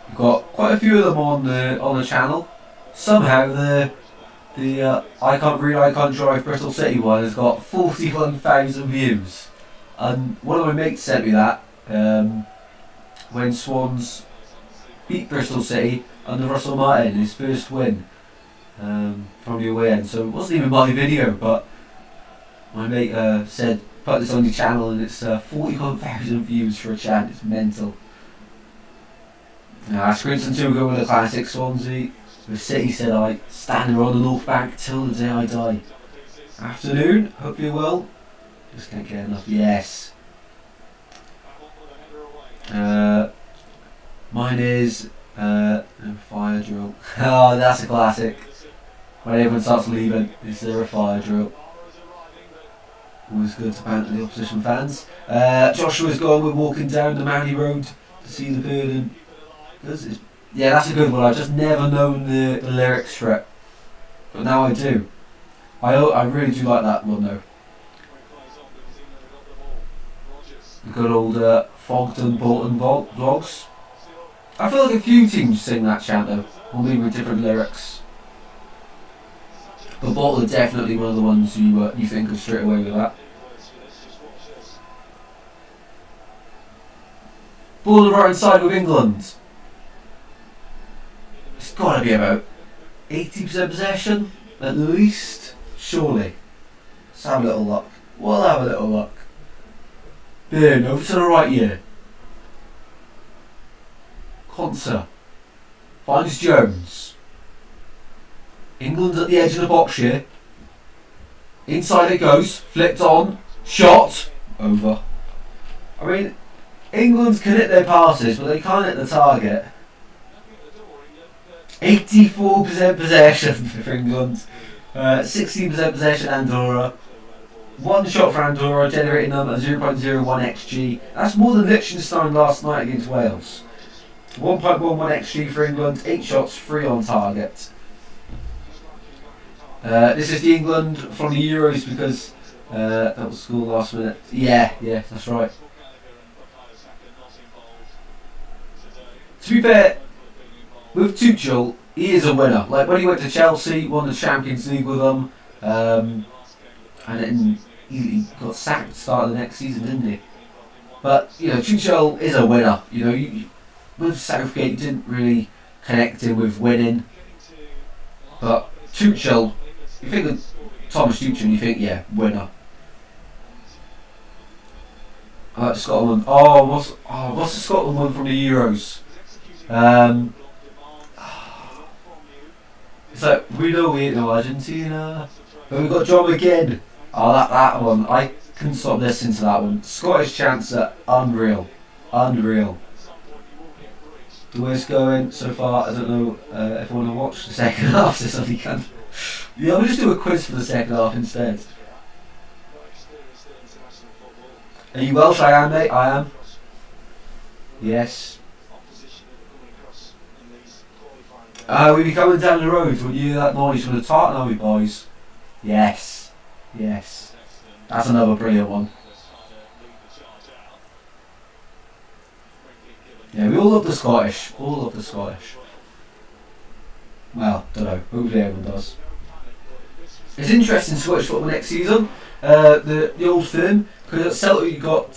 We've got quite a few of them on the channel. Somehow the I can't drive Bristol City one has got 41,000 views, and one of my mates sent me that when Swans beat Bristol City under Russell Martin, his first win from the away end. So it wasn't even my video, but my mate said put this on your channel, and it's 41,000 views for a chant. It's mental. Scrinton 2 go with the classic Swansea. The City said I standing on the North Bank till the day I die. Afternoon, hope you're well. Just can't get enough. Yes. Mine is fire drill. Oh, that's a classic. When everyone starts leaving, is there a fire drill? Always good to banter the opposition fans. Joshua's gone with walking down the Manny Road to see the burden. Yeah, that's a good one. I've just never known the lyrics for it, but now I do. I really do like that one though. The good old Fogden Bolton vlogs. I feel like a few teams sing that chant though, or maybe with different lyrics. But Bolton are definitely one of the ones you think of straight away with that. Ball on the right hand side with England. It's got to be about 80% possession, at least, surely. Let's have a little look. We'll have a little look. Boom, over to the right here. Conser finds Jones. England at the edge of the box here. Inside it goes, flipped on, shot, over. I mean, England can hit their passes, but they can't hit the target. 84% possession for England, 16% possession Andorra. One shot for Andorra, generating them at 0.01 XG. That's more than Liechtenstein last night against Wales. 1.11 XG for England, 8 shots, 3 on target. This is the England from the Euros because that was scored last minute. Yeah, that's right. To be fair, with Tuchel, he is a winner. Like when he went to Chelsea, won the Champions League with them, and then he got sacked at the start of the next season, didn't he? But you know, Tuchel is a winner. You know, with Southgate, you didn't really connect him with winning, but Tuchel, you think of Thomas Tuchel, and you think, yeah, winner. I like Scotland. What's the Scotland one from the Euros? It's like, we know we ain't no Argentina, but we've got John McGinn. Oh, that one, I couldn't stop listening to that one. Scottish chants are unreal. The way it's going so far, I don't know if I want to watch the second half, so somebody can. Yeah, we'll just do a quiz for the second half instead. Are you Welsh? I am, mate, I am. Yes. We'll be coming down the road when you hear that noise from the tartan, are we, boys? Yes. That's another brilliant one. Yeah, we all love the Scottish. Well, don't know. Hopefully everyone does. It's interesting Scottish football next season. The old firm, because at Celtic you've got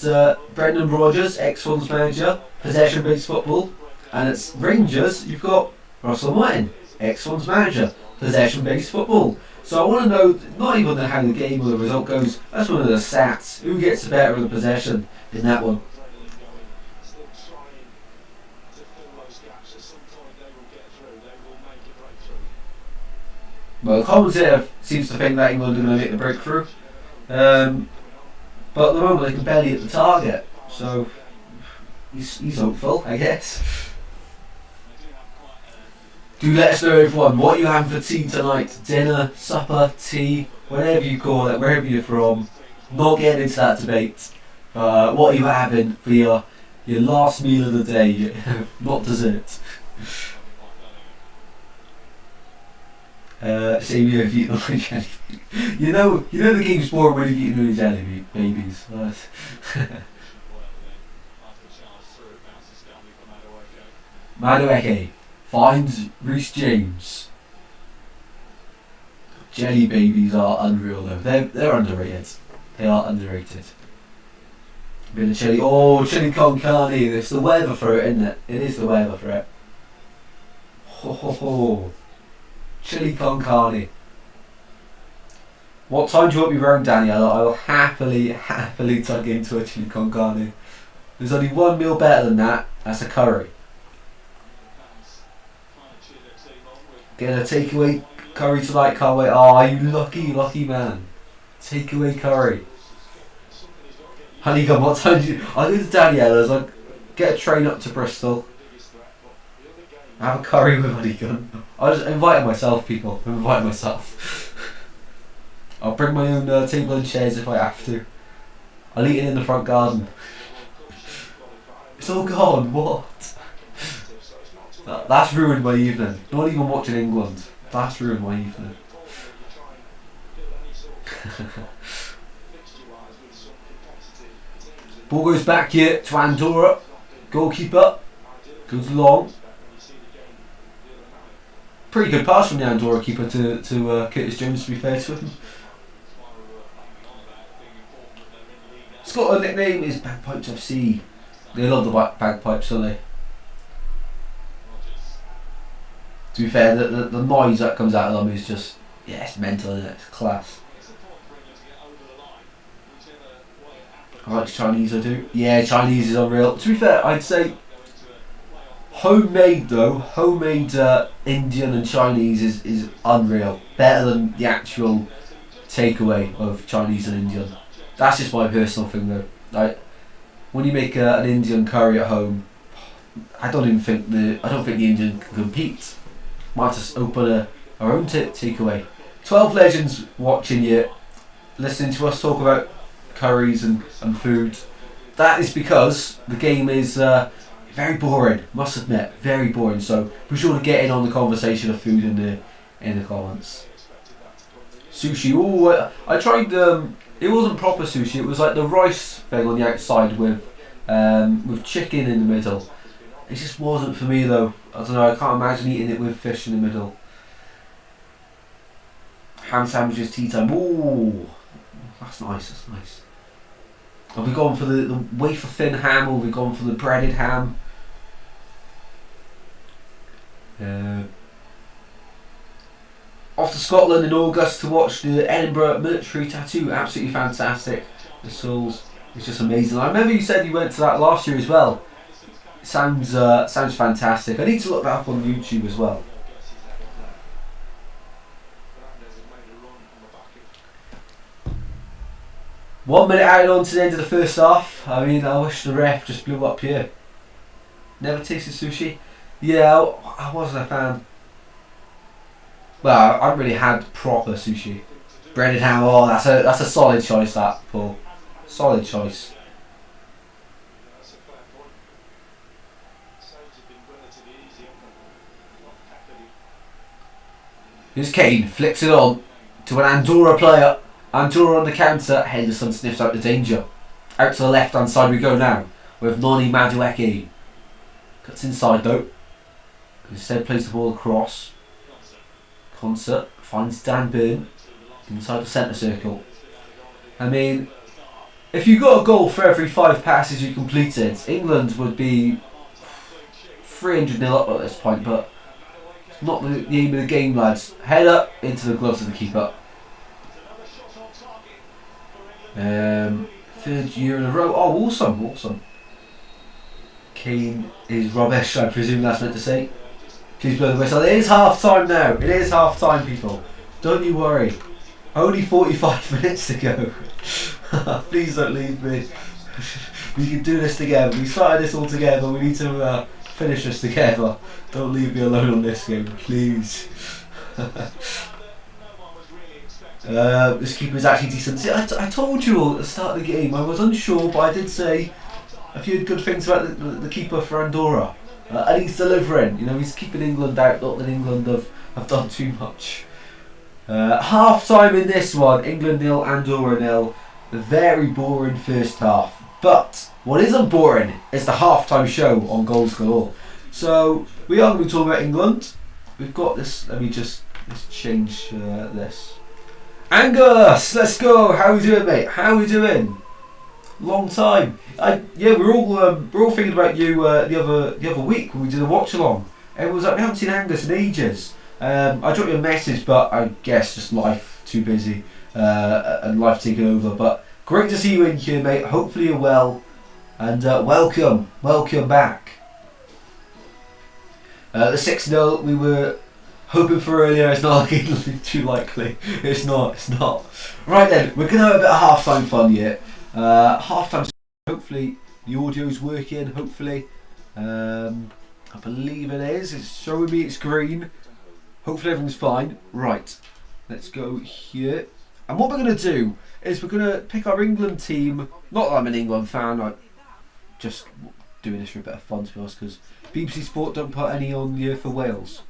Brendan Rodgers, ex-Swans manager, possession-based football, and at Rangers you've got Russell Martin, ex-Swans manager, possession-based football. So I want to know, not even how the game or the result goes, that's one of the stats. Who gets the better of the possession in that one? Well, the commentator seems to think that England are going to make the breakthrough. But at the moment they can barely hit the target. So he's hopeful, I guess. Do let us know, everyone, what you have for tea tonight. Dinner, supper, tea, whatever you call it, wherever you're from. Not getting into that debate. What are you having for your last meal of the day, not dessert. Same here if you eat all the jelly. You know the game's boring when you've eaten all the jelly babies. Madueke finds Reece James. Jelly babies are unreal though. They're underrated. They are underrated. Bit of chili. Oh, chili con carne. It's the weather for it, isn't it? It is the weather for it. Ho ho ho. Chili con carne. What time do you want me around, Daniel? I will happily tug into a chili con carne. There's only one meal better than that. That's a curry. Get a takeaway curry tonight, can't wait. Oh, you lucky man. Takeaway curry. Honeycomb, what time do you... I go to Daniela's, I get a train up to Bristol. Have a curry with honeycomb. I just invited myself, people. I'm inviting myself. I'll bring my own table and chairs if I have to. I'll eat it in the front garden. It's all gone, what? That's ruined my evening. Not even watching England. That's ruined my evening. Ball goes back here to Andorra. Goalkeeper goes long. Pretty good pass from the Andorra keeper to Curtis Jones, to be fair to him. Scotland nickname is Bagpipes FC. They love the bagpipes, don't they? To be fair, the noise that comes out of them is just, yeah, it's mental, isn't it? It's class. I like Chinese, I do. Yeah, Chinese is unreal. To be fair, I'd say homemade though, Indian and Chinese is unreal. Better than the actual takeaway of Chinese and Indian. That's just my personal thing though. Like, when you make an Indian curry at home, I don't think the Indian can compete. Might just open our own takeaway. 12 legends watching you, listening to us talk about curries and food. That is because the game is very boring, must admit, very boring. So be sure to get in on the conversation of food in the comments. Sushi. Oh, I tried. It wasn't proper sushi. It was like the rice thing on the outside with chicken in the middle. It just wasn't for me though. I don't know. I can't imagine eating it with fish in the middle. Ham sandwiches, tea time. Ooh, that's nice. That's nice. Have we gone for the wafer thin ham, or have we gone for the breaded ham? Off to Scotland in August to watch the Edinburgh military tattoo. Absolutely fantastic. The souls is just amazing. I remember you said you went to that last year as well. It sounds fantastic. I need to look that up on YouTube as well. One minute added on to the end of the first half. I mean, I wish the ref just blew up here. Never tasted sushi. Yeah, I wasn't a fan. Well, I haven't really had proper sushi. Breaded ham. Oh, that's a solid choice, that, Paul. Solid choice. Here's Kane, flicks it on to an Andorra player. Andorra on the counter. Henderson sniffs out the danger. Out to the left hand side we go now with Noni Madueke. Cuts inside though. Instead plays the ball across. Concert finds Dan Burn inside the centre circle. I mean, if you got a goal for every 5 passes you completed, England would be 300-0 up at this point, but it's not the aim of the game, lads. Head up into the gloves of the keeper. Third year in a row. Oh, awesome. Kane is rubbish, I presume that's meant to say. Please blow the whistle. It is half time now. It is half time, people. Don't you worry. Only 45 minutes to go. Please don't leave me. We can do this together. We started this all together. We need to finish this together. Don't leave me alone on this game, please. This keeper is actually decent. See, I told you all at the start of the game. I was unsure, but I did say a few good things about the keeper for Andorra. And he's delivering. You know, he's keeping England out. Not that England have done too much. Half time in this one, England 0, Andorra 0. Very boring first half. But what isn't boring is the halftime show on Goals Galore. So we are going to be talking about England. We've got this. Let's change this. Angus, let's go. How are we doing, mate? How are we doing? Long time. We're all thinking about you the other week when we did a watch along. Everyone was like, we haven't seen Angus in ages. I dropped you a message, but I guess just life too busy and life taking over. But great to see you in here, mate. Hopefully you're well, and welcome back. The 6-0 we were hoping for earlier. It's not looking too likely. It's not. Right then, we're gonna have a bit of half-time fun here. Half-time. Hopefully the audio's working. Hopefully, I believe it is. It's showing me it's green. Hopefully everything's fine. Right, let's go here. And what we're going to do is we're going to pick our England team. Not that I'm an England fan, I'm just doing this for a bit of fun, to be honest, because BBC Sport don't put any on here for Wales.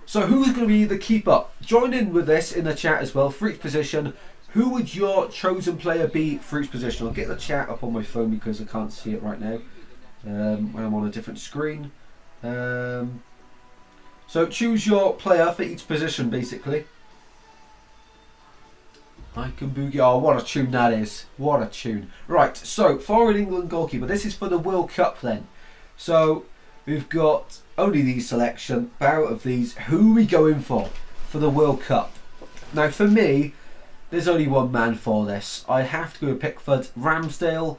So who's going to be the keeper? Join in with this in the chat as well. For each position, who would your chosen player be for each position? I'll get the chat up on my phone because I can't see it right now when I'm on a different screen. So choose your player for each position, basically. I can boogie. Oh, what a tune that is. What a tune. Right, so forward England goalkeeper. This is for the World Cup then. So we've got only these selection. Out of these, who are we going for the World Cup? Now for me, there's only one man for this. I have to go with Pickford. Ramsdale,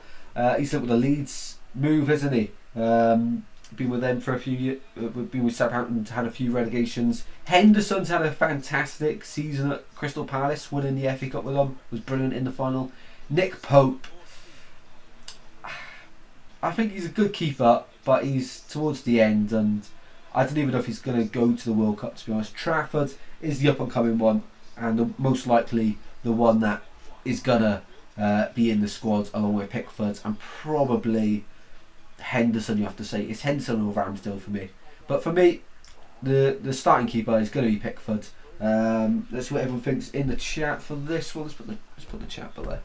he's with the Leeds move, isn't he? Been with them for a few years. Been with Southampton, had a few relegations. Henderson's had a fantastic season at Crystal Palace, winning the FA Cup with them. Was brilliant in the final. Nick Pope, I think he's a good keeper, but he's towards the end, and I don't even know if he's going to go to the World Cup, to be honest. Trafford is the up and coming one, and most likely the one that is gonna be in the squad along with Pickford, and probably Henderson. You have to say it's Henderson or Ramsdale for me, but for me the starting keeper is going to be Pickford. Let's see what everyone thinks in the chat for this one. Let's put the chat below.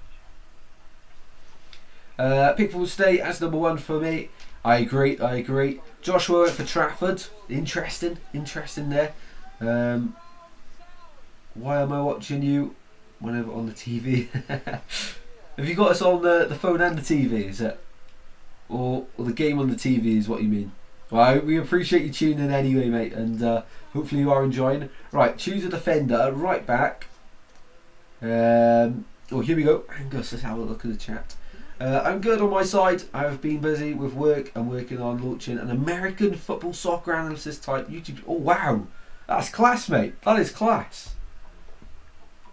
Pickford will stay as number one for me. I agree. Joshua went for Trafford. Interesting there. Why am I watching you whenever on the TV? Have you got us on the phone and the TV, is it? Or the game on the TV is what you mean? Well, we appreciate you tuning in anyway, mate, and hopefully you are enjoying. Right, choose a defender, right back. Here we go. Angus, let's have a look at the chat. I'm good on my side. I have been busy with work. I'm working on launching an American football soccer analysis type YouTube. Oh wow, that's class, mate. That is class.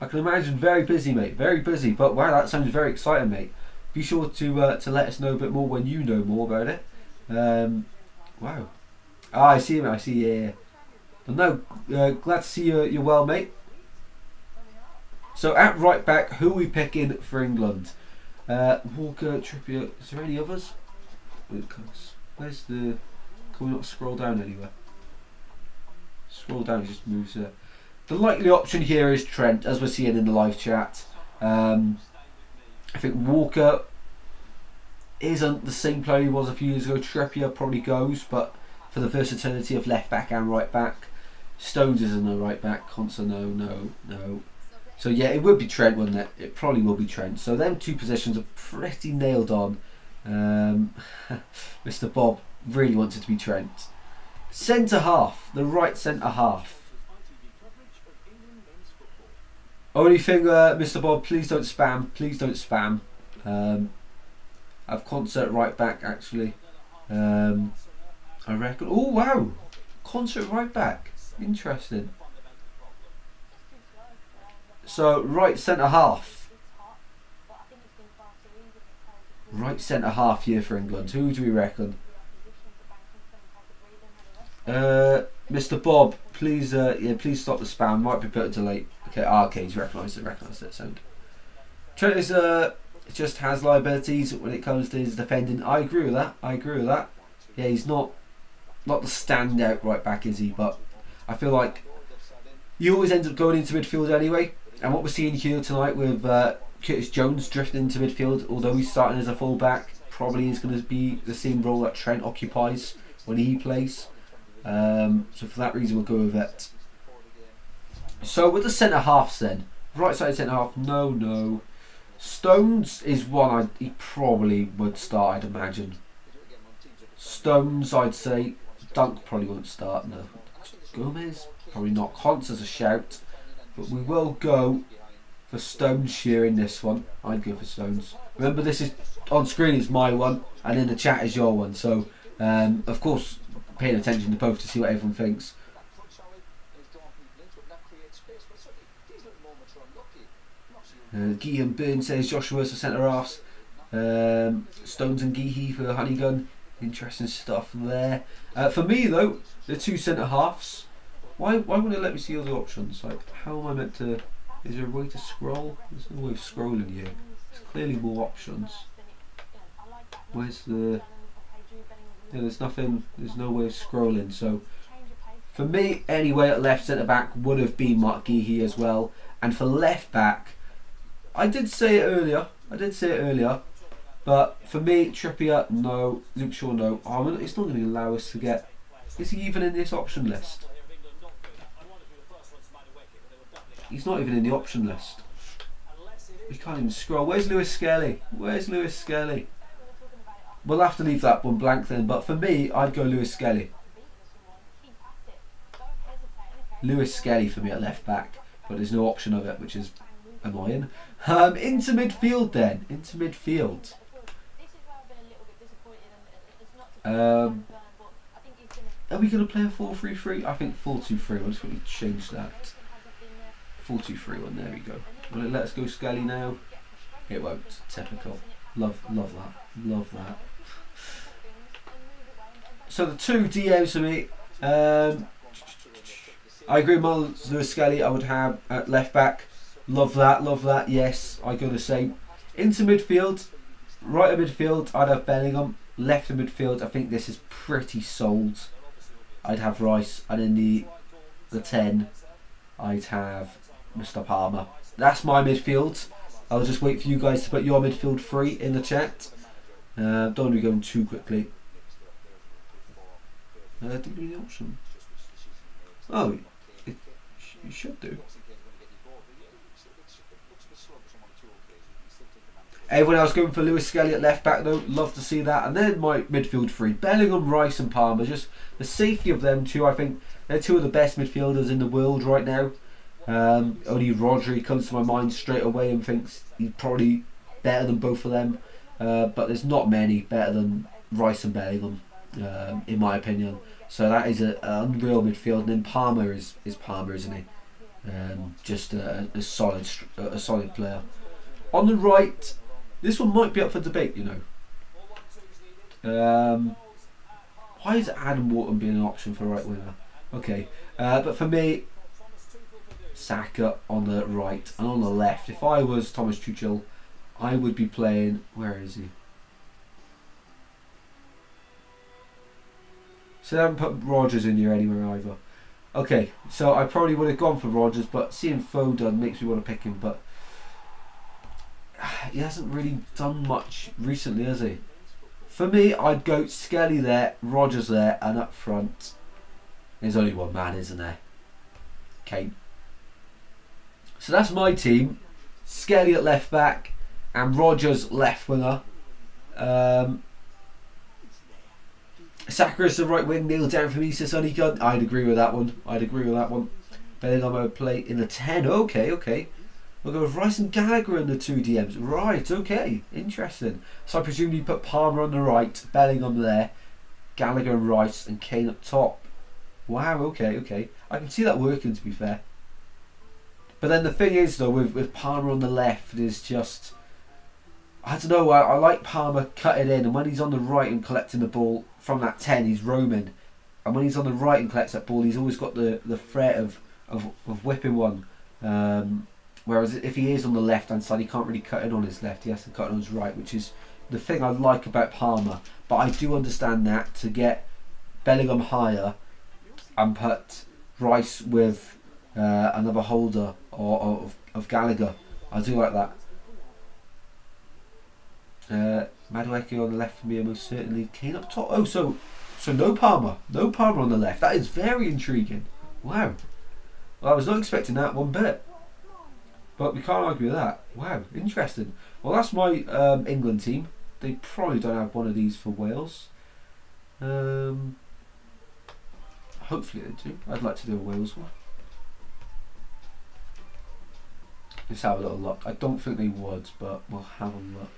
I can imagine very busy, mate. Very busy. But wow, that sounds very exciting, mate. Be sure to let us know a bit more when you know more about it. Wow. I see, mate. I see. Yeah. But no, glad to see you're well, mate. So at right back, who are we picking for England? Walker, Trippier. Is there any others? Where's the? Can we not scroll down anywhere? Scroll down, it just moves there. The likely option here is Trent, as we're seeing in the live chat. I think Walker isn't the same player he was a few years ago. Trippier probably goes, but for the versatility of left back and right back, Stones isn't a right back. Conser, no. So yeah, it would be Trent, wouldn't it? It probably will be Trent. So them two positions are pretty nailed on. Mr. Bob really wants it to be Trent. Centre half, the right centre half. Only thing, Mr. Bob, please don't spam. I've concert right back actually. I reckon. Oh wow, concert right back. Interesting. So right centre half. Right centre half here for England. Who do we reckon? Mr. Bob, please, please stop the spam. Might be a bit late. Okay, he's recognised it. Sound. Trent is just has liabilities when it comes to his defending. I agree with that. Yeah, he's not the standout right back, is he? But I feel like He always ends up going into midfield anyway. And what we're seeing here tonight with Curtis Jones drifting into midfield, although he's starting as a full-back, probably is going to be the same role that Trent occupies when he plays. So for that reason, we'll go with it. So with the centre halves then, right side centre half, no. Stones is one he probably would start, I'd imagine. Stones, I'd say. Dunk probably won't start, no. Gomez, probably not. Conts as a shout. But we will go for Stones here in this one. I'd go for Stones. Remember, this is on screen is my one, and in the chat is your one. So, of course, paying attention to both to see what everyone thinks. Guy and Byrne says Joshua's the centre halves. Stones and Geehee for Honeygun. Interesting stuff there. For me though, the two centre halves. Why wouldn't it let me see other options? Like, how am I meant to? Is there a way to scroll? There's no way of scrolling here. There's clearly more options. Where's the? Yeah, there's nothing. There's no way of scrolling. So, for me anyway, at left centre back would have been Mark Geehee as well. And for left back, I did say it earlier. But for me, Trippier, no. Luke Shaw, no. Oh, it's not going to allow us to get. Is he even in this option list? He's not even in the option list. We can't even scroll. Where's Lewis Skelly? We'll have to leave that one blank then. But for me, I'd go Lewis Skelly. Lewis Skelly for me at left back. But there's no option of it, which is annoying. Into midfield then. Are we going to play a 4-3-3? I think 4-2-3. I'll just quickly change that. 4-2-3-1. There we go. Will it let us go Skelly now? It won't. Typical. Love that. So the two DMs for me. I agree with Lewis Skelly. I would have at left back. Love that. Yes, I go the same. Into midfield. Right of midfield, I'd have Bellingham. Left of midfield, I think this is pretty sold. I'd have Rice, and in the 10, I'd have Mr. Palmer. That's my midfield. I'll just wait for you guys to put your midfield free in the chat. Don't want to be going too quickly. Didn't give me the option. Oh, you should do. Everyone else going for Lewis Skelly at left back though, love to see that. And then my midfield three, Bellingham, Rice and Palmer. Just the safety of them two, I think they're two of the best midfielders in the world right now. Only Rodri comes to my mind straight away and thinks he's probably better than both of them. But there's not many better than Rice and Bellingham, in my opinion. So that is an unreal midfield. And then Palmer is Palmer, isn't he? Just a solid player. On the right, this one might be up for debate, you know. Why is Adam Wharton being an option for right winger? Okay, but for me, Saka on the right and on the left. If I was Thomas Tuchel, I would be playing. Where is he? So I haven't put Rodgers in here anywhere either. Okay, so I probably would have gone for Rodgers, but seeing Foden makes me want to pick him. But he hasn't really done much recently, has he? For me, I'd go Skelly there, Rodgers there, and up front, there's only one man, isn't there? Kane. So that's my team. Skelly at left back, and Rodgers left winger. Saka is the right wing, kneel down for me, says Honeygun. I'd agree with that one. Bellingham I would play in the 10. Okay. We'll go with Rice and Gallagher in the two DMs. Right, okay. Interesting. So I presume you put Palmer on the right, Bellingham there, Gallagher and Rice, and Kane up top. Wow, okay. I can see that working, to be fair. But then the thing is, though, with Palmer on the left, is just... I don't know, I like Palmer cutting in, and when he's on the right and collecting the ball from that 10, he's roaming. And when he's on the right and collects that ball, he's always got the threat of whipping one. Whereas if he is on the left hand side, he can't really cut in on his left, he has to cut in on his right, which is the thing I like about Palmer. But I do understand that to get Bellingham higher and put Rice with another holder of Gallagher. I do like that. Madueke on the left for me, most certainly. Kane up top. Oh, so no Palmer. No Palmer on the left. That is very intriguing. Wow. Well, I was not expecting that one bit. But we can't argue with that. Wow, interesting. Well, that's my England team. They probably don't have one of these for Wales. Hopefully they do. I'd like to do a Wales one. Let's have a little look. I don't think they would, but we'll have a look.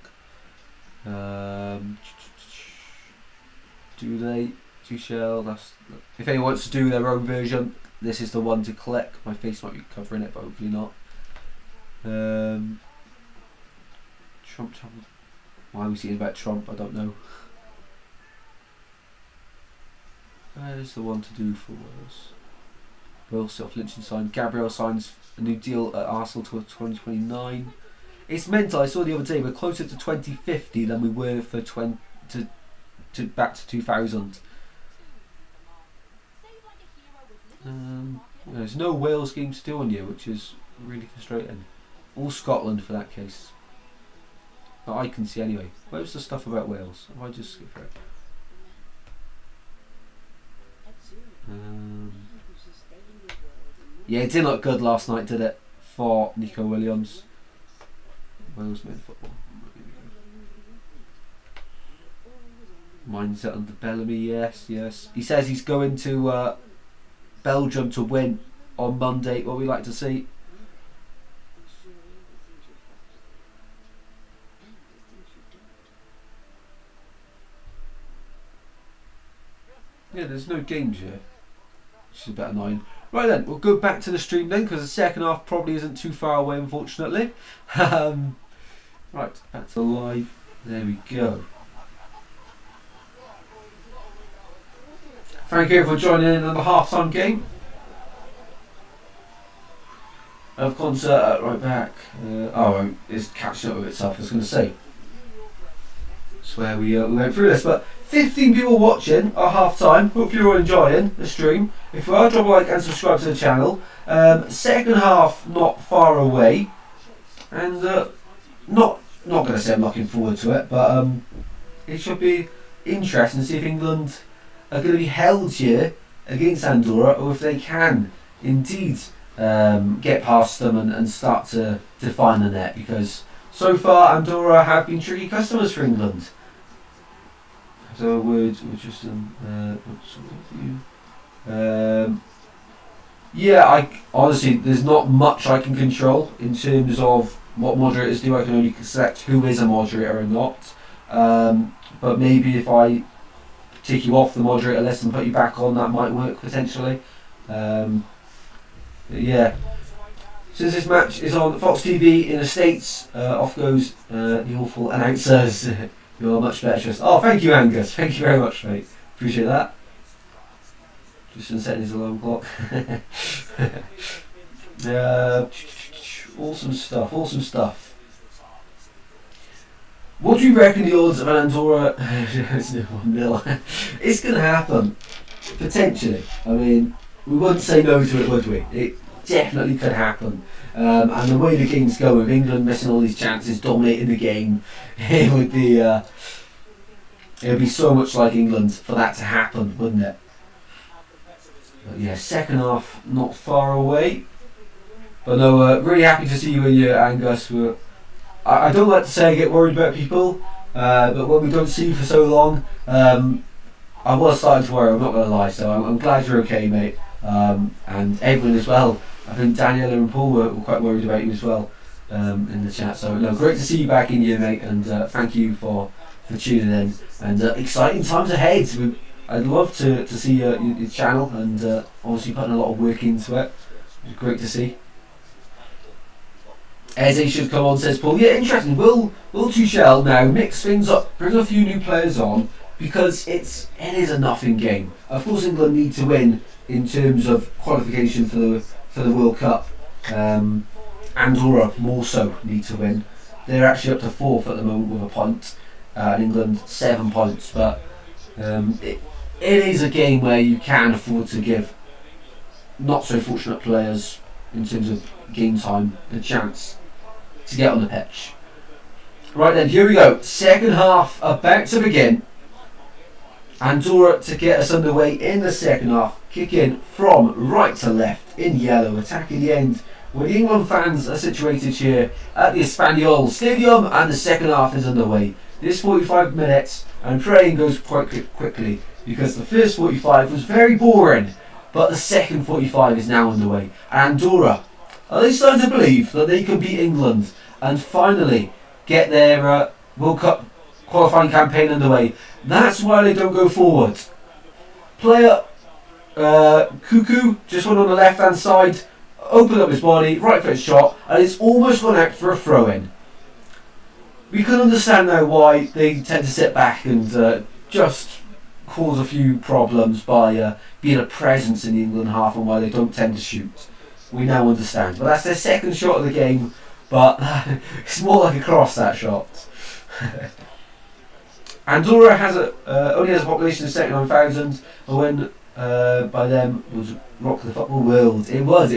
Do they? Tuchel, that's, if anyone wants to do their own version, this is the one to click. My face might be covering it, but hopefully not. Trump. Why are we seeing about Trump? I don't know. There's the one to do for Wales. Wales self-Liechtenstein. Gabriel signs a new deal at Arsenal till 2029. It's mental. I saw the other day we're closer to 2050 than we were for back to 2000. There's no Wales game to do on you, which is really frustrating. All Scotland for that case. That I can see anyway. Where's the stuff about Wales? Have I just skipped through it? Yeah, it didn't look good last night, did it? For Nico Williams. Wales men football. Mindset under Bellamy, yes. He says he's going to Belgium to win on Monday. What we like to see. Yeah, there's no games here, which is a bit annoying. Right then, we'll go back to the stream then, because the second half probably isn't too far away, unfortunately. Right, back to live. There we go. Thank you for joining in on the half-time game of concert. Right back. It's catching up with itself. I was going to say. That's where we went through this, but 15 people watching our half-time. Hope you're all enjoying the stream. If you are, drop a like and subscribe to the channel. Second half not far away, and not going to say I'm looking forward to it, but it should be interesting to see if England are going to be held here against Andorra, or if they can indeed get past them and start to define the net, because so far Andorra have been tricky customers for England. So words were just honestly, there's not much I can control in terms of what moderators do. I can only select who is a moderator and not. But maybe if I take you off the moderator list and put you back on, that might work potentially. Yeah. Since this match is on Fox TV in the States, off goes the awful announcers. You're much better. Oh, thank you, Angus. Thank you very much, mate. Appreciate that. Just in setting his alarm clock. Awesome stuff. What do you reckon the odds of an Andorra? It's 1-0. It's going to happen. Potentially. I mean, we wouldn't say no to it, would we? It definitely could happen. And the way the game's going, with England missing all these chances, dominating the game, it would be so much like England for that to happen, wouldn't it? But yeah, second half not far away. But no, really happy to see you in here, Angus. I don't like to say I get worried about people, but when we don't see you for so long, I was starting to worry, I'm not going to lie, so I'm glad you're okay, mate. And everyone as well. I think Daniela and Paul were quite worried about you as well in the chat. So no, great to see you back in here, mate, and thank you for tuning in. And exciting times ahead. I'd love to see your channel, and obviously putting a lot of work into it. It's great to see. Eze should come on, says Paul. Yeah, interesting. Will Tuchel now mix things up, bring a few new players on, because it is a nothing game. Of course, England need to win in terms of qualification for the World Cup. Andorra more so need to win. They're actually up to 4th at the moment with a point, and England 7 points. But it is a game where you can afford to give not so fortunate players in terms of game time, the chance to get on the pitch. Right then, here we go. Second half about to begin. Andorra to get us underway in the second half. Kick in from right to left in yellow, attacking the end where the England fans are situated here at the Espanyol Stadium, and the second half is underway. This 45 minutes, I'm praying, goes quite quickly because the first 45 was very boring, but the second 45 is now underway. Andorra, are they starting to believe that they can beat England and finally get their World Cup qualifying campaign underway? That's why they don't go forward. Player Cuckoo just went on the left hand side, opened up his body, right foot shot, and it's almost gone out for a throw in. We can understand now why they tend to sit back and just cause a few problems by being a presence in the England half, and why they don't tend to shoot. We now understand. But that's their second shot of the game, but it's more like a cross, that shot. Andorra has only has a population of 79,000, and when by them was rock the football world. It was.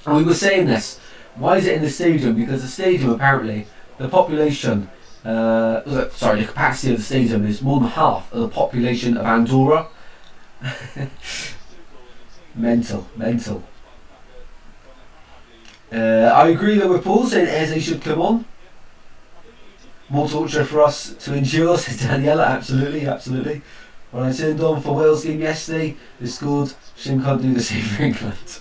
And we were saying this. Why is it in the stadium? Because the stadium, apparently, the population, the capacity of the stadium is more than half of the population of Andorra. Mental. I agree that with Paul saying Eze should come on. More torture for us to endure, says Daniela. Absolutely. When I turned on for Wales game yesterday, they scored. Shame can't do the same for England.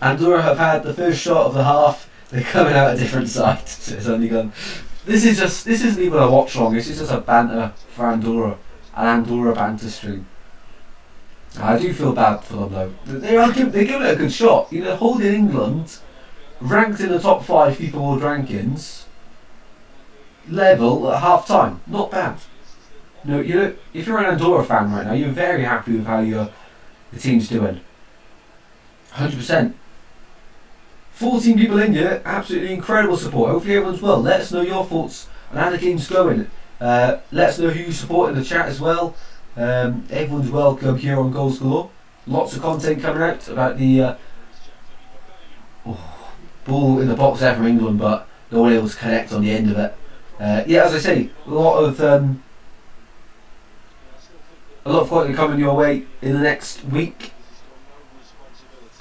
Andorra have had the first shot of the half. They're coming out a different side, says Undergun. This isn't even a watch long. This is just a banter for Andorra, an Andorra banter stream. I do feel bad for them though. They're giving it a good shot. You know, holding England ranked in the top 5 FIFA World Rankings level at half time. Not bad. No, you know, if you're an Andorra fan right now, you're very happy with how the team's doing. 100%. 14 people in here, absolutely incredible support. Hopefully everyone's well. Let us know your thoughts on how the game's going. Let us know who you support in the chat as well. Everyone's welcome here on Goals Galore. Lots of content coming out about the ball in the box there from England, but no one able to connect on the end of it. As I say, a lot of content coming your way in the next week.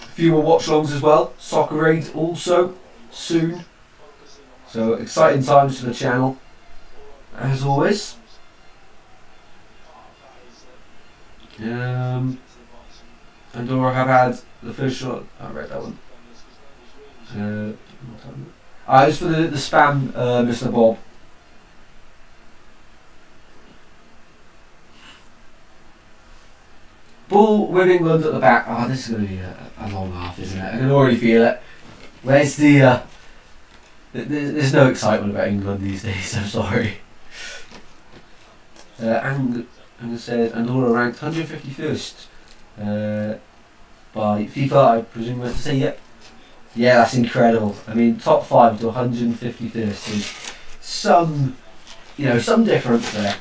A few more watch-alongs as well. Soccer Aid also soon. So exciting times for the channel, as always. Andorra have had the first shot. I read that one. It's for the spam, Mr. Bob. Ball with England at the back. This is going to be a long half, isn't it? I can already feel it. Where's the... there's no excitement about England these days, I'm sorry. Ang says Andorra ranked 151st by FIFA, I presume you meant to say, yep. Yeah, that's incredible. I mean, top 5 to 151st is some difference there.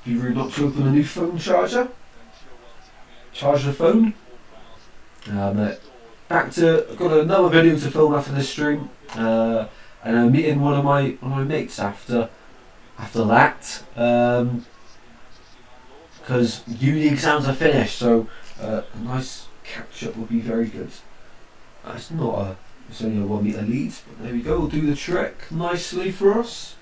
Be rude not to open a new phone charger. Charge the phone. Back to, I've got another video to film after this stream, and I'm meeting one of my mates after that, because uni exams are finished, so a nice catch up would be very good. It's only a 1 metre lead, but there we go. We'll do the trick nicely for us.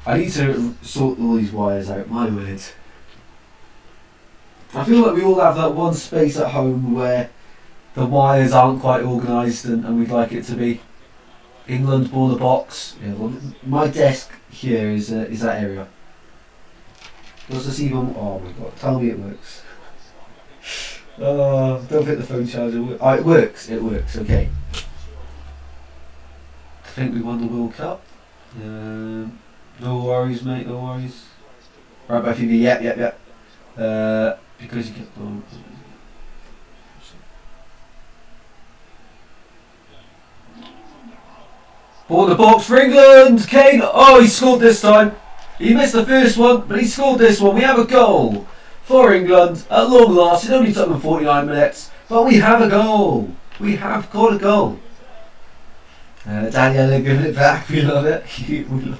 I need to sort all these wires out, my word. I feel like we all have that one space at home where the wires aren't quite organised and we'd like it to be. England, border box. Yeah, well, my desk here is that area. Does this even... Oh my god, tell me it works. Don't think the phone charger works. It works, okay. I think we won the World Cup. No worries, mate, no worries. Right, by Phoebe, yep. Because you kept on. Ball in the box for England! Kane! Oh, he scored this time! He missed the first one, but he scored this one. We have a goal for England at long last. It only took them 49 minutes, but we have a goal. We have got a goal. Daniela giving it back. We love it. We love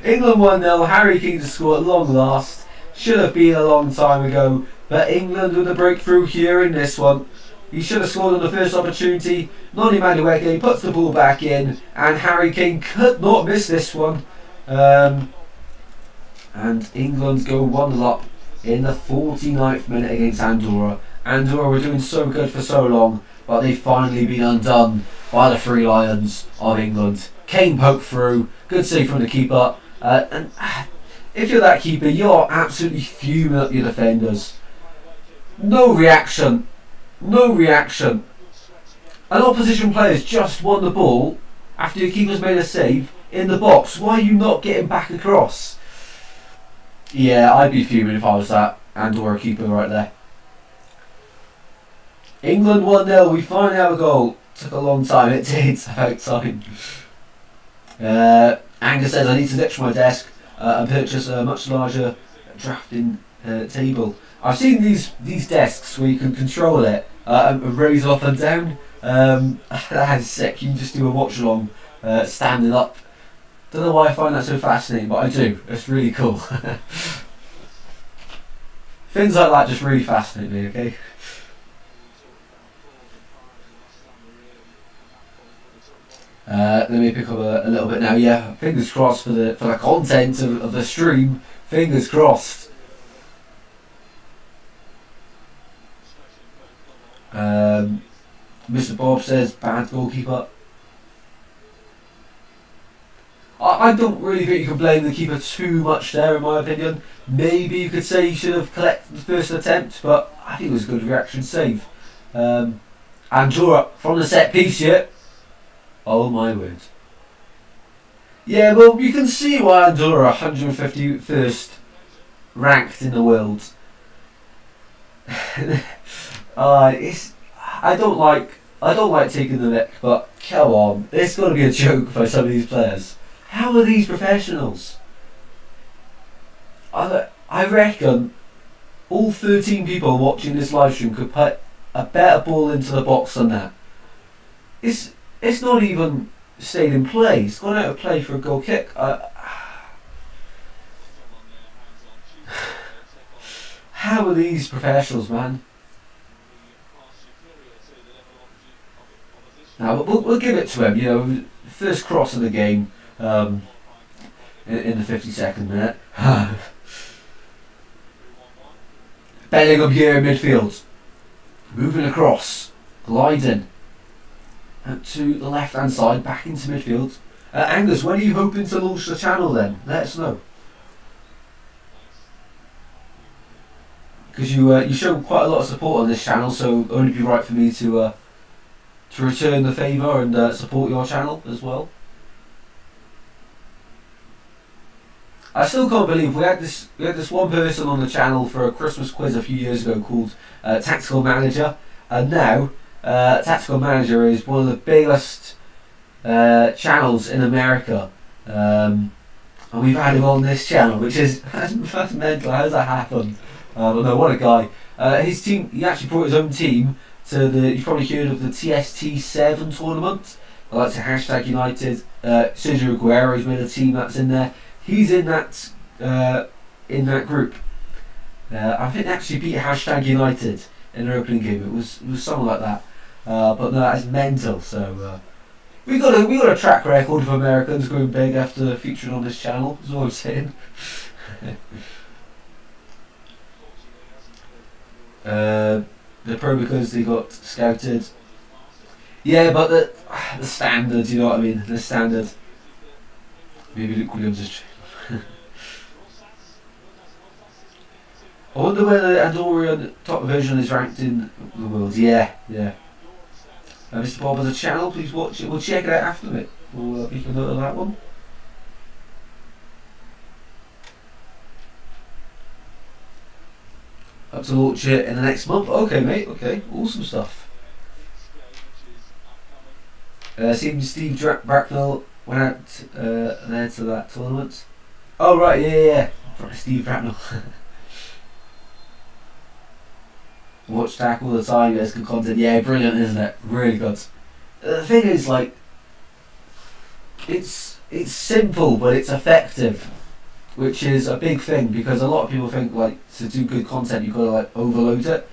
it. England 1-0. Harry Kane to score at long last. Should have been a long time ago, but England with a breakthrough here in this one. He should have scored on the first opportunity. Noni Madueke puts the ball back in, and Harry Kane could not miss this one. And England go 1-0 up in the 49th minute against Andorra. Andorra were doing so good for so long, but they've finally been undone by the Three Lions of England. Kane poked through, good save from the keeper. And if you're that keeper, you're absolutely fuming at your defenders. No reaction. No reaction. An opposition player's just won the ball after your keeper's made a save in the box. Why are you not getting back across? Yeah, I'd be fuming if I was that Andorra keeper right there. England 1-0. We finally have a goal. Took a long time. It did. About time. Angus says I need to ditch my desk and purchase a much larger drafting table. I've seen these desks where you can control it and raise up and down. That is sick. You can just do a watch along standing up. Don't know why I find that so fascinating, but I do. It's really cool. Things like that just really fascinate me. Okay. Let me pick up a little bit now. Yeah, fingers crossed for the content of the stream. Fingers crossed. Mr. Bob says bad goalkeeper. I don't really think you can blame the keeper too much there, in my opinion. Maybe you could say he should have collected the first attempt, but I think it was a good reaction save. Andorra from the set piece here. Oh my word. Yeah, well, you can see why Andorra 151st ranked in the world. I don't like taking the mick, but come on, it's got to be a joke by some of these players. How are these professionals? I reckon all 13 people watching this live stream could put a better ball into the box than that. It's not even stayed in play. It's gone out of play for a goal kick. How are these professionals, man? Now we'll give it to him. You know, first cross of the game in the 52nd minute. Bellingham here in midfield, moving across, gliding out to the left hand side, back into midfield. Angus, when are you hoping to launch the channel then? Let us know. Because you show quite a lot of support on this channel, so it'll only be right for me to return the favour and support your channel as well. I still can't believe we had this one person on the channel for a Christmas quiz a few years ago called Tactical Manager, and now Tactical Manager is one of the biggest channels in America, and we've had him on this channel, which is that's mental. How's that happened? I don't know. What a guy! His team, he actually brought his own team to the. You've probably heard of the TST7 tournament. I like to hashtag United. Sergio Aguero's made a team that's in there. He's in that group. I think they actually beat hashtag United in their opening game. It was something like that. But no, that's mental. So we got a track record of Americans going big after featuring on this channel. Is what I'm saying. The pro because they got scouted. Yeah, but the standard, you know what I mean? The standard. Maybe Luke Williams is. I wonder where the Andorran top version is ranked in the world. Yeah. Mr. Bob has a channel, please watch it. We'll check it out after it. We'll make a note of that one. Up to launch it in the next month. Okay, mate. Okay, awesome stuff. Seems Steve Bracknell went out there to that tournament. Oh right, yeah. From Steve Ratnell. Watch Tack all the time. It's good content. Yeah, brilliant, isn't it? Really good. The thing is, like, it's simple but it's effective, which is a big thing because a lot of people think like to do good content you've got to like overload it.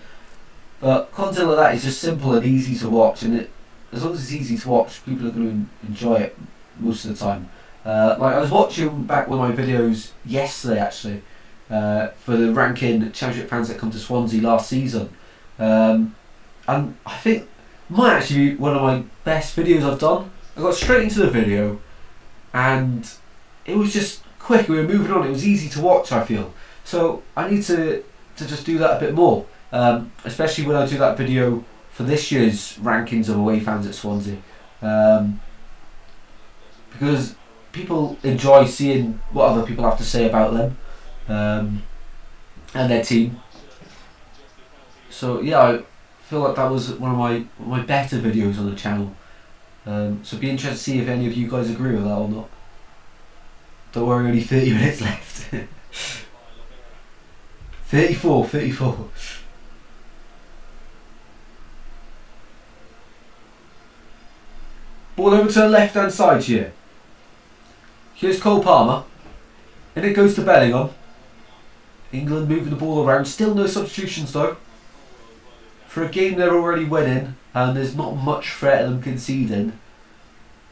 But content like that is just simple and easy to watch, and as long as it's easy to watch, people are going to enjoy it most of the time. Like I was watching back one of my videos yesterday actually for the ranking championship fans that come to Swansea last season, and I think it might actually be one of my best videos I've done. I got straight into the video, and it was just quick. We were moving on. It was easy to watch. I feel so. I need to just do that a bit more. Especially when I do that video for this year's rankings of away fans at Swansea, because people enjoy seeing what other people have to say about them and their team. So yeah, I feel like that was one of my better videos on the channel. So it'd be interesting to see if any of you guys agree with that or not. Don't worry, only 30 minutes left. 34. Ball over to the left hand side here. Here's Cole Palmer. And it goes to Bellingham. England moving the ball around. Still no substitutions though. For a game they're already winning and there's not much threat of them conceding,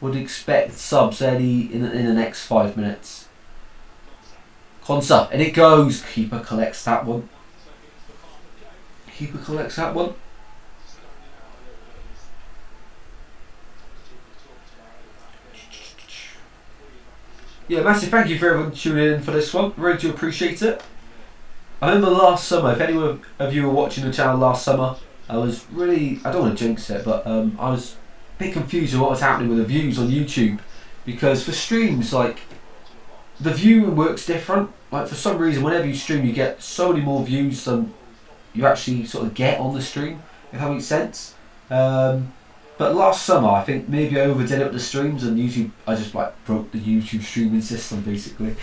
would expect subs in the next 5 minutes. Konsa, and it goes. Keeper collects that one. Yeah, massive thank you for everyone tuning in for this one. Really do appreciate it. I remember last summer, if anyone of you were watching the channel last summer, I was really, I don't want to jinx it, but I was a bit confused with what was happening with the views on YouTube. Because for streams, like, the viewing works different. Like, for some reason, whenever you stream, you get so many more views than you actually sort of get on the stream, if that makes sense. But last summer, I think maybe I overdid it with the streams, and YouTube, I just like broke the YouTube streaming system basically.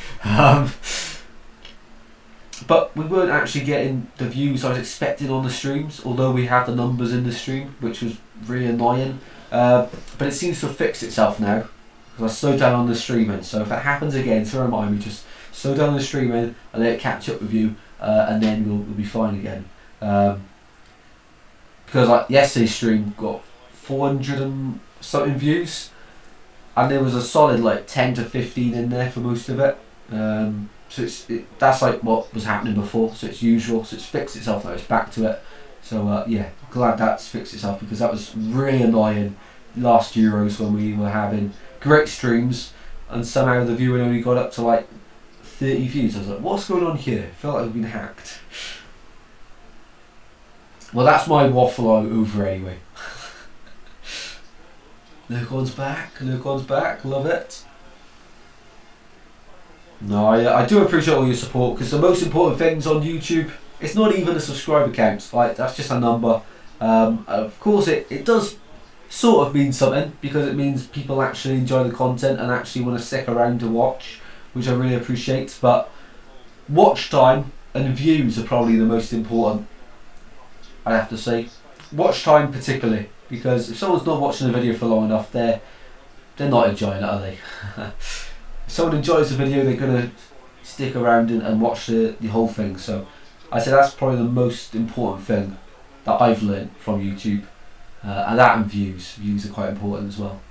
But we weren't actually getting the views I was expecting on the streams, although we had the numbers in the stream, which was really annoying. But it seems to have fixed itself now, because I slowed down on the streaming. So if that happens again, to remind me, just slow down the streaming and let it catch up with you, and then we'll be fine again. Because like yesterday's stream got 400 and something views, and there was a solid like 10 to 15 in there for most of it. So that's like what was happening before, so it's usual, so it's fixed itself now, it's back to it. So yeah, glad that's fixed itself, because that was really annoying last Euros when we were having great streams and somehow the viewing only got up to like 30 views. I was like, what's going on here? I felt like I've been hacked. Well, that's my waffle over anyway. Lucon's back, love it. No, I do appreciate all your support, because the most important things on YouTube, it's not even a subscriber count, like that's just a number. Of course it does sort of mean something, because it means people actually enjoy the content and actually want to stick around to watch, which I really appreciate. But watch time and views are probably the most important, I have to say. Watch time particularly, because if someone's not watching a video for long enough, they're not enjoying it, are they? If someone enjoys the video, they're going to stick around and watch the whole thing. So I say that's probably the most important thing that I've learned from YouTube, and that and views are quite important as well,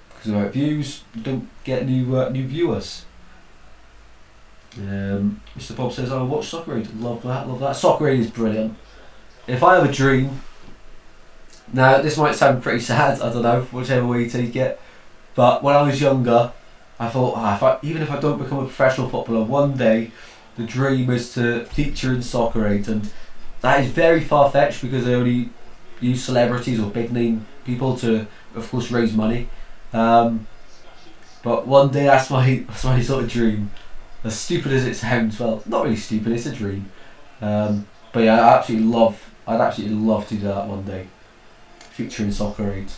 because without views you don't get new viewers. Mr. Bob says, I watch Soccer Aid. Love that. Soccer Aid is brilliant. If I have a dream, now this might sound pretty sad, I don't know, whichever way you take it, but when I was younger, I thought, even if I don't become a professional footballer, one day the dream is to feature in Soccer Aid, and that is very far-fetched because they only use celebrities or big name people to, of course, raise money. But one day that's my sort of dream. As stupid as it sounds, well, not really stupid, it's a dream. But yeah, I'd absolutely love to do that one day, feature in Soccer Aid.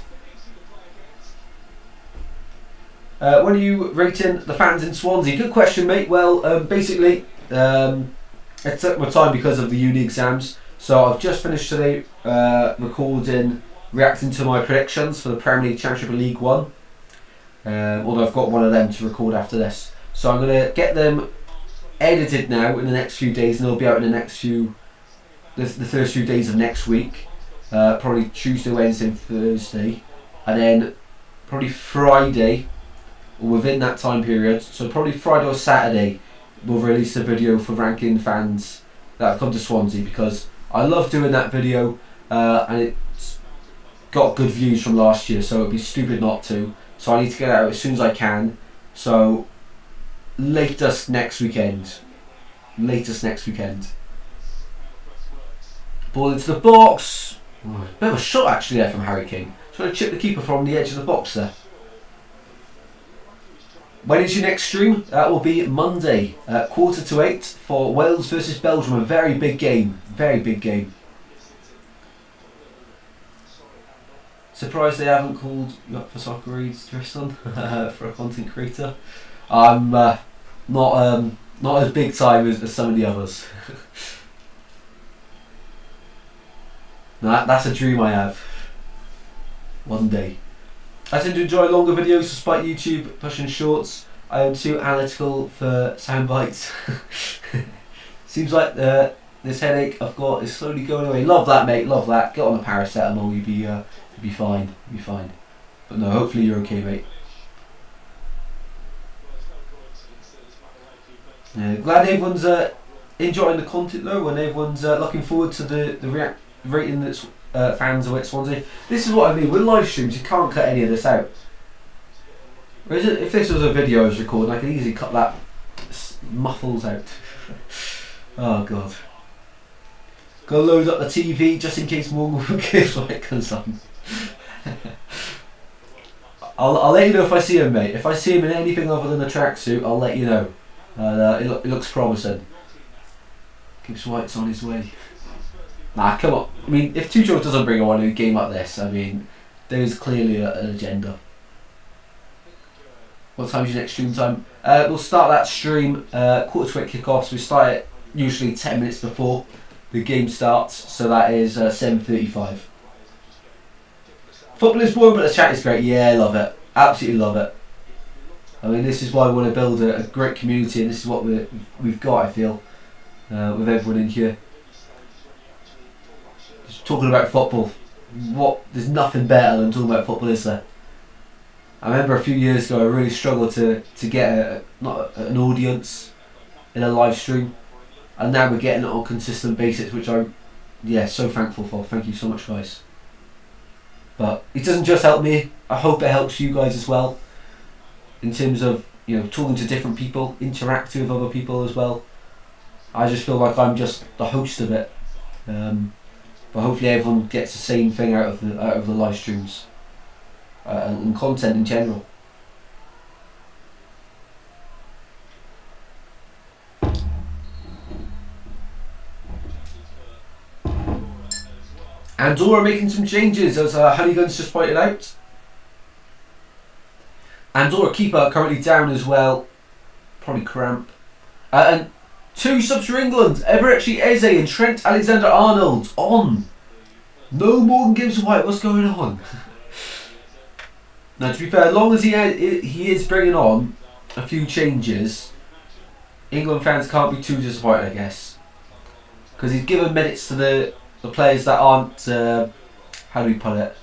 What are you rating the fans in Swansea? Good question, mate. Well, basically, I took my time because of the uni exams. So I've just finished today recording, reacting to my predictions for the Premier League, Championship and League One. Although I've got one of them to record after this. So I'm going to get them edited now in the next few days, and they'll be out in the first few days of next week. Probably Tuesday, Wednesday and Thursday. And then probably Friday, or within that time period, so probably Friday or Saturday, we'll release a video for ranking fans that have come to Swansea, because I love doing that video, and it's got good views from last year, so it'd be stupid not to. So I need to get it out as soon as I can. So latest next weekend. Ball into the box. Bit of a shot actually there from Harry King. Trying to chip the keeper from the edge of the box there. When is your next stream? That will be Monday, 7:45 for Wales versus Belgium. A very big game. Surprised they haven't called you up for Soccer Aids, Tristan, for a content creator. I'm not as big time as some of the others. That's a dream I have. One day. I tend to enjoy longer videos despite YouTube pushing shorts. I am too analytical for sound bites. Seems like this headache I've got is slowly going away. Love that, mate. Love that. Get on the paracetamol. You'll be fine. But no, hopefully you're okay, mate. Glad everyone's enjoying the content though, and everyone's looking forward to the rating that's fans are at Swansea. This is what I mean with live streams. You can't cut any of this out. Whereas if this was a video I was recording, I could easily cut that muffles out. Oh god. Go load up the TV just in case Morgan gives like comes on. I'll let you know if I see him, mate. If I see him in anything other than a tracksuit, I'll let you know. It looks promising. Gibbs White's on his way. Nah, come on. I mean, if Tuchel doesn't bring on a game like this, I mean, there's clearly an agenda. What time's your next stream time? We'll start that stream 7:45 kickoffs. We start it usually 10 minutes before the game starts, so that is 7:35. Football is boring, but the chat is great. Yeah, I love it. Absolutely love it. I mean, this is why we want to build a great community, and this is what we've got, I feel, with everyone in here. Just talking about football. There's nothing better than talking about football, is there? I remember a few years ago I really struggled to get an audience in a live stream, and now we're getting it on consistent basis, which I'm so thankful for. Thank you so much, guys. But it doesn't just help me, I hope it helps you guys as well, in terms of talking to different people, interacting with other people as well. I just feel like I'm just the host of it, but hopefully everyone gets the same thing out of the live streams and content in general. Andorra making some changes, as Honeyguns just pointed out. Andorra keeper currently down as well, probably cramp. And 2 subs for England, Eberechi Eze and Trent Alexander-Arnold on. No Morgan Gibbs-White, what's going on? Now, to be fair, as long as he is bringing on a few changes, England fans can't be too disappointed, I guess, because he's given minutes to the players that aren't, how do we put it,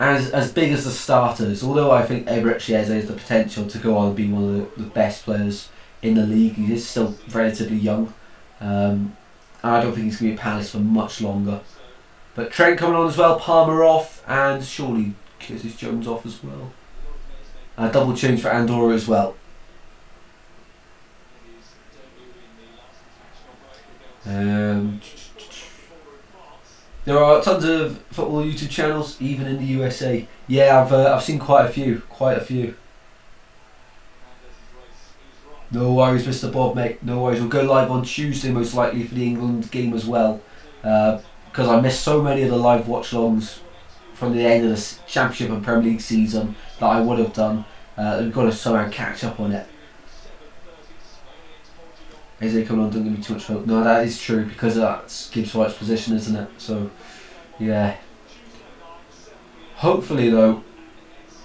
as big as the starters. Although I think Eberechi Eze has the potential to go on and be one of the best players in the league. He is still relatively young, and I don't think he's going to be at Palace for much longer. But Trent coming on as well, Palmer off, and surely Curtis Jones off as well. Double change for Andorra as well. There are tons of football YouTube channels, even in the USA. Yeah, I've seen quite a few. No worries, Mr. Bob, mate. No worries. We'll go live on Tuesday, most likely, for the England game as well, because I missed so many of the live watch-alongs from the end of the Championship and Premier League season that I would have done. We've got to somehow catch up on it. Is he coming on? Don't give me too much hope. No, that is true because that's Gibbs White's position, isn't it? So, yeah. Hopefully, though,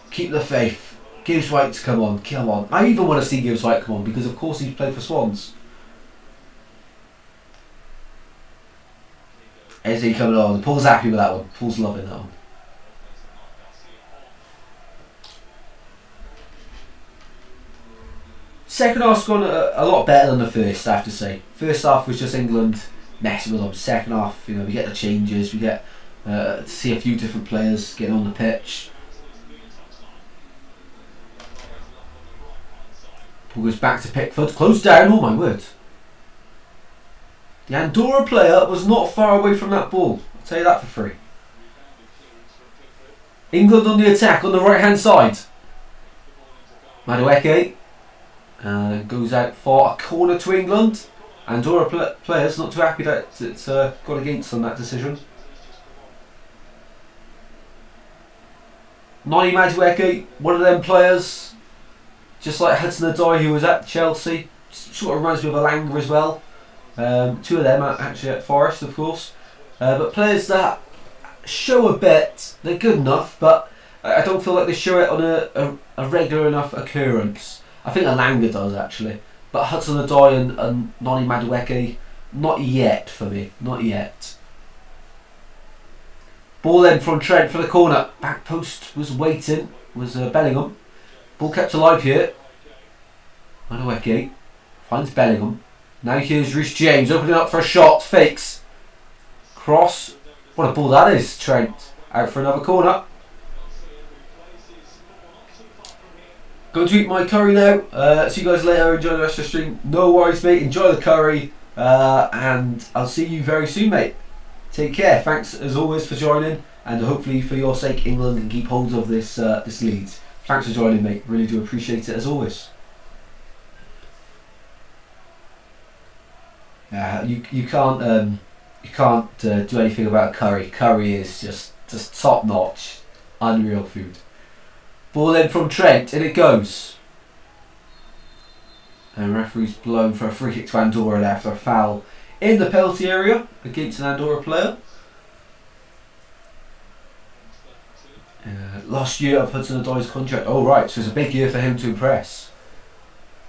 keep the faith. Gibbs White to come on. Come on. I even want to see Gibbs White come on because, of course, he's played for Swans. Is he coming on? Paul's happy with that one. Paul's loving that one. Second half's gone a lot better than the first, I have to say. First half was just England messing with them. Second half, you know, we get the changes, we get to see a few different players getting on the pitch. Paul goes back to Pickford, close down, oh my word. The Andorra player was not far away from that ball, I'll tell you that for free. England on the attack on the right hand side. Madueke. Goes out for a corner to England. Andorra players not too happy that it's got against them, that decision. Noni Madueke, one of them players, just like Hudson-Odoi who was at Chelsea, sort of reminds me of Alanga as well. Two of them are actually at Forest, of course. But players that show a bit, they're good enough, but I don't feel like they show it on a regular enough occurrence. I think Alanga does actually, but Hudson-Odoi and Noni Madueke, not yet for me, not yet. Ball then from Trent for the corner. Back post was waiting, was Bellingham. Ball kept alive here. Madueke finds Bellingham. Now here's Reece James opening up for a shot, fakes. Cross, what a ball that is, Trent. Out for another corner. Going to eat my curry now. See you guys later. Enjoy the rest of the stream. No worries, mate. Enjoy the curry. And I'll see you very soon, mate. Take care. Thanks as always for joining. And hopefully for your sake, England can keep hold of this this lead. Thanks for joining, mate. Really do appreciate it as always. You can't do anything about curry. Curry is just top notch, unreal food. Ball in from Trent, and it goes. And referee's blown for a free kick to Andorra after a foul in the penalty area against an Andorra player. Last year of Hudson-Odoi's contract. Oh right, so it's a big year for him to impress.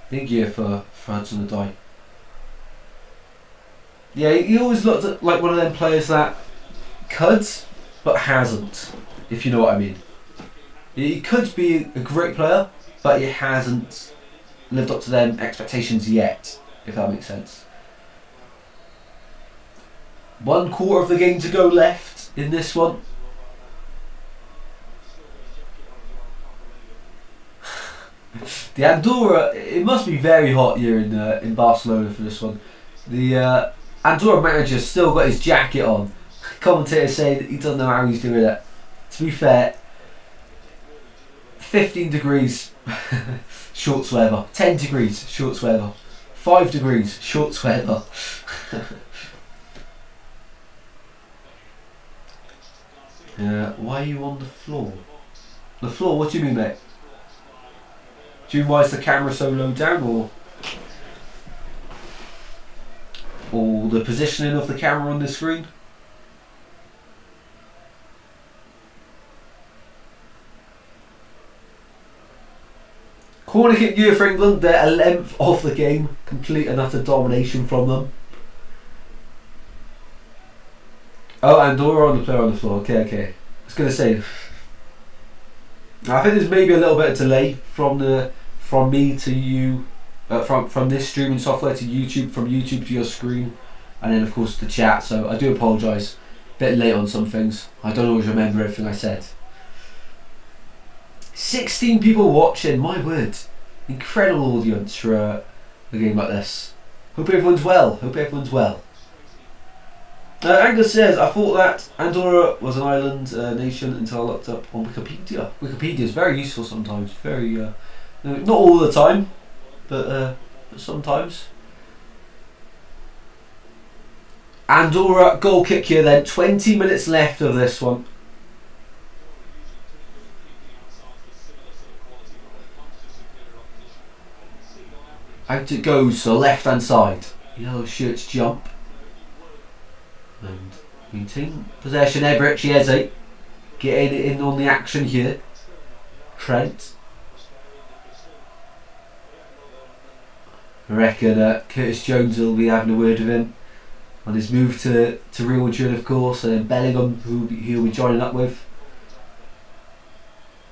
Big year for Hudson-Odoi. Yeah, he always looked like one of them players that could, but hasn't, if you know what I mean. He could be a great player, but he hasn't lived up to them expectations yet, if that makes sense. 1/4 of the game to go left in this one. The Andorra, it must be very hot here in Barcelona for this one. The Andorra manager's still got his jacket on. Commentators say that he doesn't know how he's doing it. To be fair, 15 degrees shorts weather, 10 degrees shorts weather, 5 degrees shorts weather. Why are you on the floor? The floor, what do you mean, mate? Do you mean why is the camera so low down, or the positioning of the camera on the screen? Corner kick year for England. They're a length of the game, complete and utter domination from them. Oh, Andorra on the player on the floor. Okay. I was going to say, I think there's maybe a little bit of delay from me to you, from this streaming software to YouTube, from YouTube to your screen, and then of course the chat. So I do apologise. A bit late on some things. I don't always remember everything I said. 16 people watching, my word. Incredible audience for a game like this. Hope everyone's well. Angus says, I thought that Andorra was an island nation until I looked up on Wikipedia. Wikipedia is very useful sometimes. Very, not all the time, but sometimes. Andorra goal kick here then. 20 minutes left of this one. Out it goes to the left hand side. Yellow shirts jump. And maintain possession. Everett Chiesi getting in on the action here. Trent. I reckon Curtis Jones will be having a word with him on his move to Real Madrid, of course, and then Bellingham, who he'll be joining up with.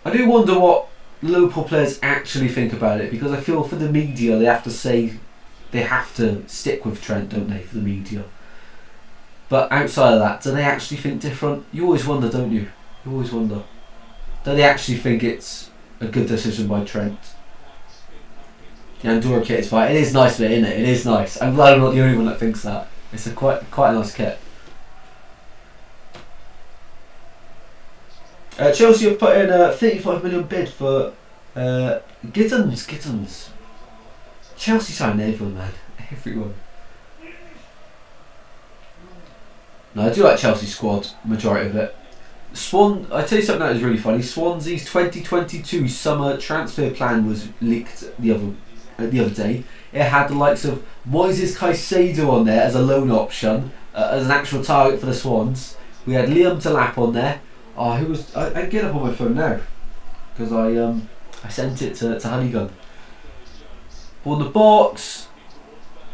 I do wonder what Liverpool players actually think about it, because I feel for the media they have to stick with Trent, don't they, for the media. But outside of that, do they actually think different? You always wonder, don't you? You always wonder. Do they actually think it's a good decision by Trent? The Andorra kit is fine. It is nice, isn't it? It is nice. I'm glad I'm not the only one that thinks that. It's a quite a nice kit. Chelsea have put in a 35 million bid for Gittins. Chelsea signed everyone, man. Everyone. No, I do like Chelsea's squad, majority of it. I tell you something that is really funny. Swansea's 2022 summer transfer plan was leaked the other day. It had the likes of Moises Caicedo on there as a loan option, as an actual target for the Swans. We had Liam Delap on there. Oh, who was? I get up on my phone now because I sent it to Honeygun. On the box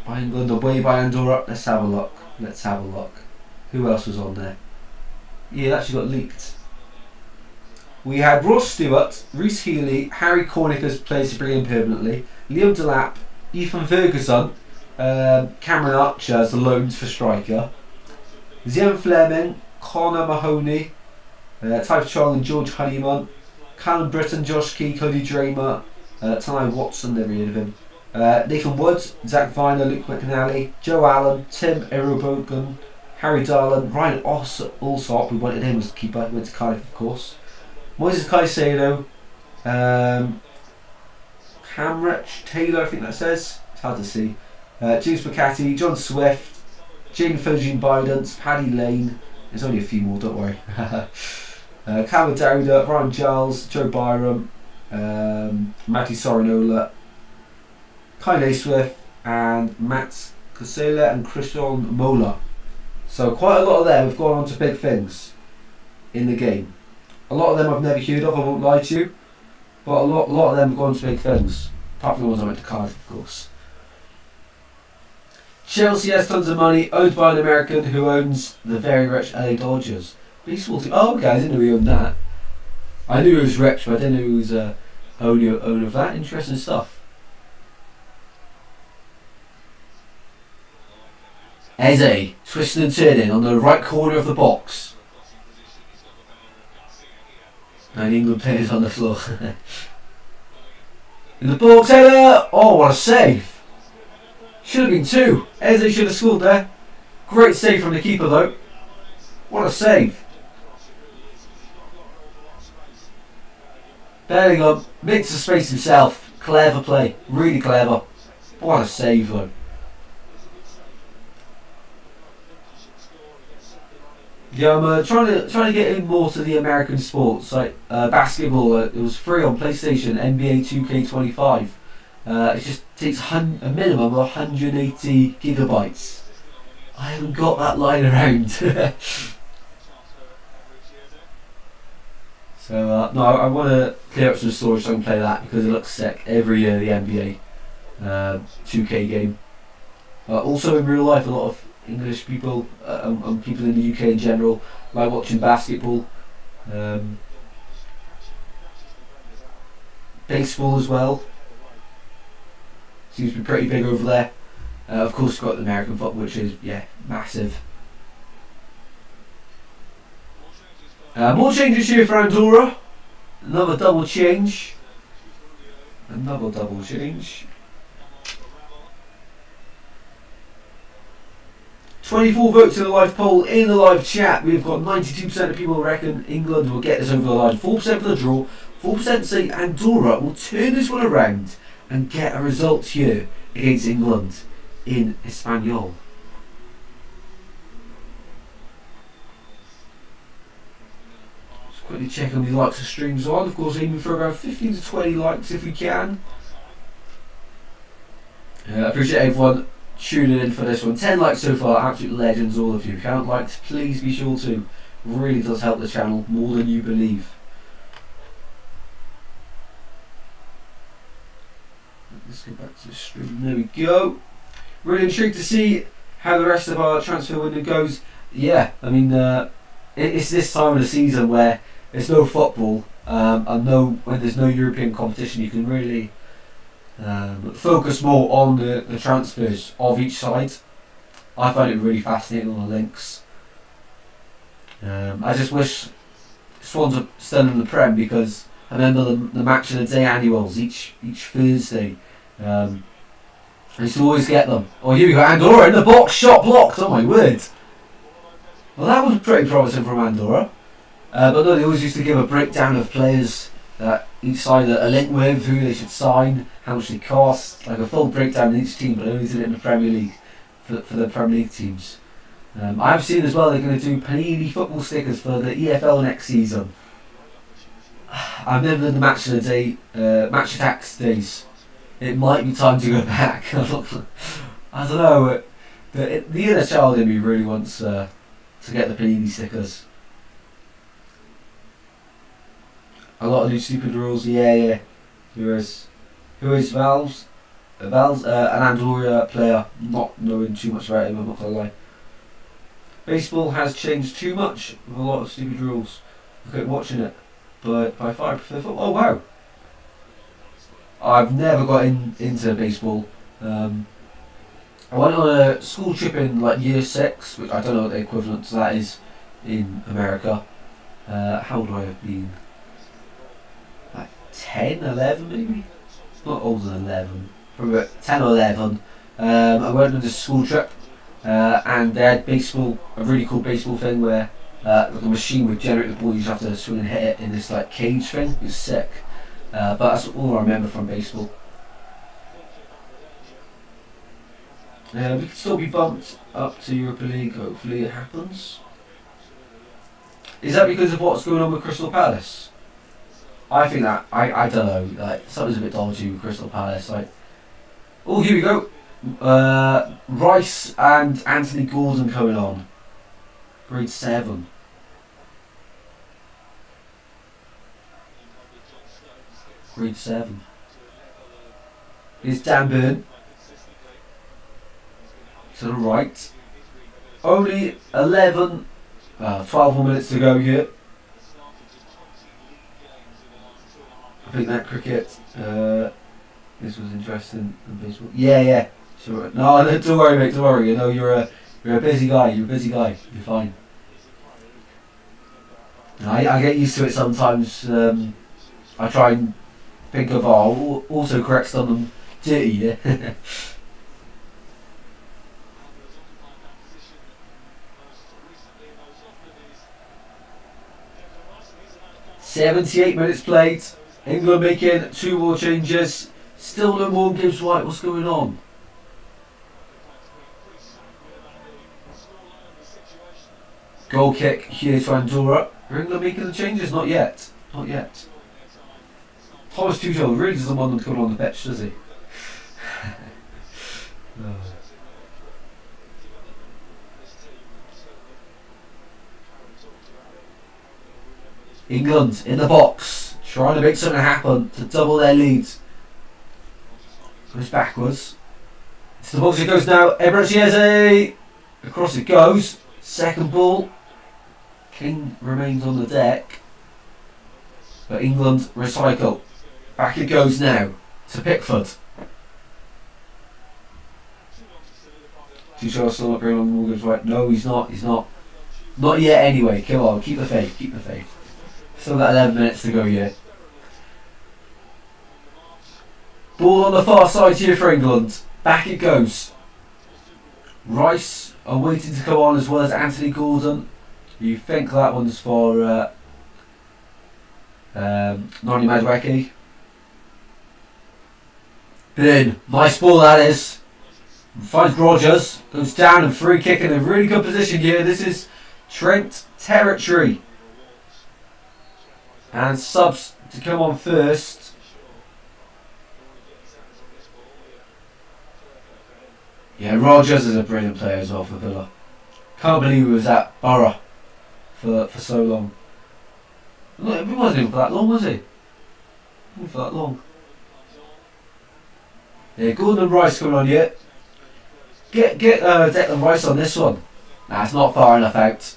by England, away by Andorra. Let's have a look. Who else was on there? Yeah, it actually got leaked. We had Ross Stewart, Reece Healy, Harry Cornick as players to bring in permanently, Liam Delap, Ethan Ferguson, Cameron Archer as the loans for striker, Zian Fleming, Connor Mahoney, Type Chong and George Honeyman, Callum Britton, Josh Key, Cody Dramer, Ty Watson, never heard of him, Nathan Woods, Zach Viner, Luke McNally, Joe Allen, Tim Erobogan, Harry Darlan, Ryan Alsop, we wanted him as keeper, he went to Cardiff of course, Moises Caicedo, Camrich Taylor, I think that says, it's hard to see, James McCarthy, John Swift, Jane Fergin Bidance, Paddy Lane, there's only a few more, don't worry. Calvin Dowder, Ryan Giles, Joe Byram, Matty Sorinola, Kai Naismith, and Matt Casella and Christian Mola. So quite a lot of them have gone on to big things in the game. A lot of them I've never heard of, I won't lie to you, but a lot of them have gone to big things. Apart from the ones I went to Cardiff, of course. Chelsea has tons of money, owned by an American who owns the very rich LA Dodgers. Baseball team. Oh, okay, I didn't know he owned that. I knew he was rich, but I didn't know he was owner of that. Interesting stuff. Eze, twisting and turning on the right corner of the box. 9 England players on the floor. In the box, header! Oh, what a save! Should have been 2. Eze should have scored there. Great save from the keeper though. What a save. Bellingham makes the space himself. Clever play. Really clever. What a save though. Yeah, I'm trying to get in more to the American sports, like basketball. It was free on PlayStation, NBA 2K25. It just takes a minimum of 180 gigabytes. I haven't got that lying around. So no, I want to clear up some storage so I can play that because it looks sick. Every year the NBA 2K game. Also in real life, a lot of English people and people in the UK in general like watching basketball, baseball as well. Seems to be pretty big over there. Of course, you've got the American football, which is massive. More changes here for Andorra. Another double change. 24 votes in the live poll in the live chat. We've got 92% of people who reckon England will get this over the line. 4% for the draw. 4% say Andorra will turn this one around and get a result here against England in Espanol. Just quickly check on the likes and streams on. Of course, aiming for around 15 to 20 likes if we can. Appreciate everyone tuning in for this one. 10 likes so far, absolute legends, all of you. If you haven't liked, please be sure to. Really does help the channel more than you believe. Let's go back to the stream. There we go. Really intrigued to see how the rest of our transfer window goes. Yeah, I mean, it's this time of the season where there's no football, and when there's no European competition, you can really focus more on the transfers of each side. I find it really fascinating on the links. I just wish Swans are still in the Prem, because I remember the match of the day annuals each Thursday. I used to always get them. Oh, here we go, Andorra in the box, shot blocked. Oh my word! Well, that was pretty promising from Andorra. But no, they always used to give a breakdown of players that each side are linked with, who they should sign, how much they cost, like a full breakdown in each team. But they only did it in the Premier League for the Premier League teams. I've seen as well they're going to do Panini football stickers for the EFL next season. I remember the match of the day, match attacks days. It might be time to go back. I don't know. The inner child in me really wants to get the Panini stickers. A lot of new stupid rules. Yeah. Who is Valves? Valves, an Andorra player. Not knowing too much about him, I'm not gonna lie. Baseball has changed too much with a lot of stupid rules. Okay, watching it, but by far I prefer football. Oh wow! I've never got into baseball. I went on a school trip in like year 6, which I don't know what the equivalent to that is in America. How old would I have been? Like 10, 11 maybe? Not older than 11. Probably about 10 or 11. I went on this school trip. And they had baseball, a really cool baseball thing where like a machine would generate the ball. You just have to swing and hit it in this like cage thing. It was sick. But that's all I remember from baseball. We can still be bumped up to Europa League. Hopefully it happens. Is that because of what's going on with Crystal Palace? I think that I don't know. Like something's a bit dodgy with Crystal Palace. Like, oh, here we go. Rice and Anthony Gordon coming on. Grade 7. Grade 7. Here's Dan Burn. To the right. Only 12 more minutes to go here. I think that cricket, this was interesting in baseball. Yeah. Sure. No, don't worry, mate. Don't worry. You know you're a busy guy. You're You're fine. I get used to it sometimes. I try and think of also corrects on them dirty. Yeah. 78 minutes played. England making 2 more changes. Still no more Gibbs White. What's going on? Goal kick here to Andorra. Are England making the changes? Not yet. Thomas Tuchel really doesn't want them to come on the pitch, does he? England in the box, trying to make something happen to double their lead. Goes backwards. It's the box it goes now. Ebrasieze. Across it goes. Second ball. King remains on the deck. But England recycle. Back it goes now to Pickford. Tuchel still not going on Morgan's right. No, he's not. Not yet anyway. Come on, keep the faith. Still got 11 minutes to go here. Ball on the far side here for England. Back it goes. Rice are waiting to come on, as well as Anthony Gordon. You think that one's for Noni Madueke. Bin, nice ball that is. Finds Rogers, goes down and free kick in a really good position here. This is Trent territory. And subs to come on first. Yeah, Rogers is a brilliant player as well for Villa. Can't believe he was at Borough for so long. Look, he wasn't even for that long, was he? Not for that long. Yeah, Gordon and Rice coming on yet. Get Declan Rice on this one. Nah, it's not far enough out.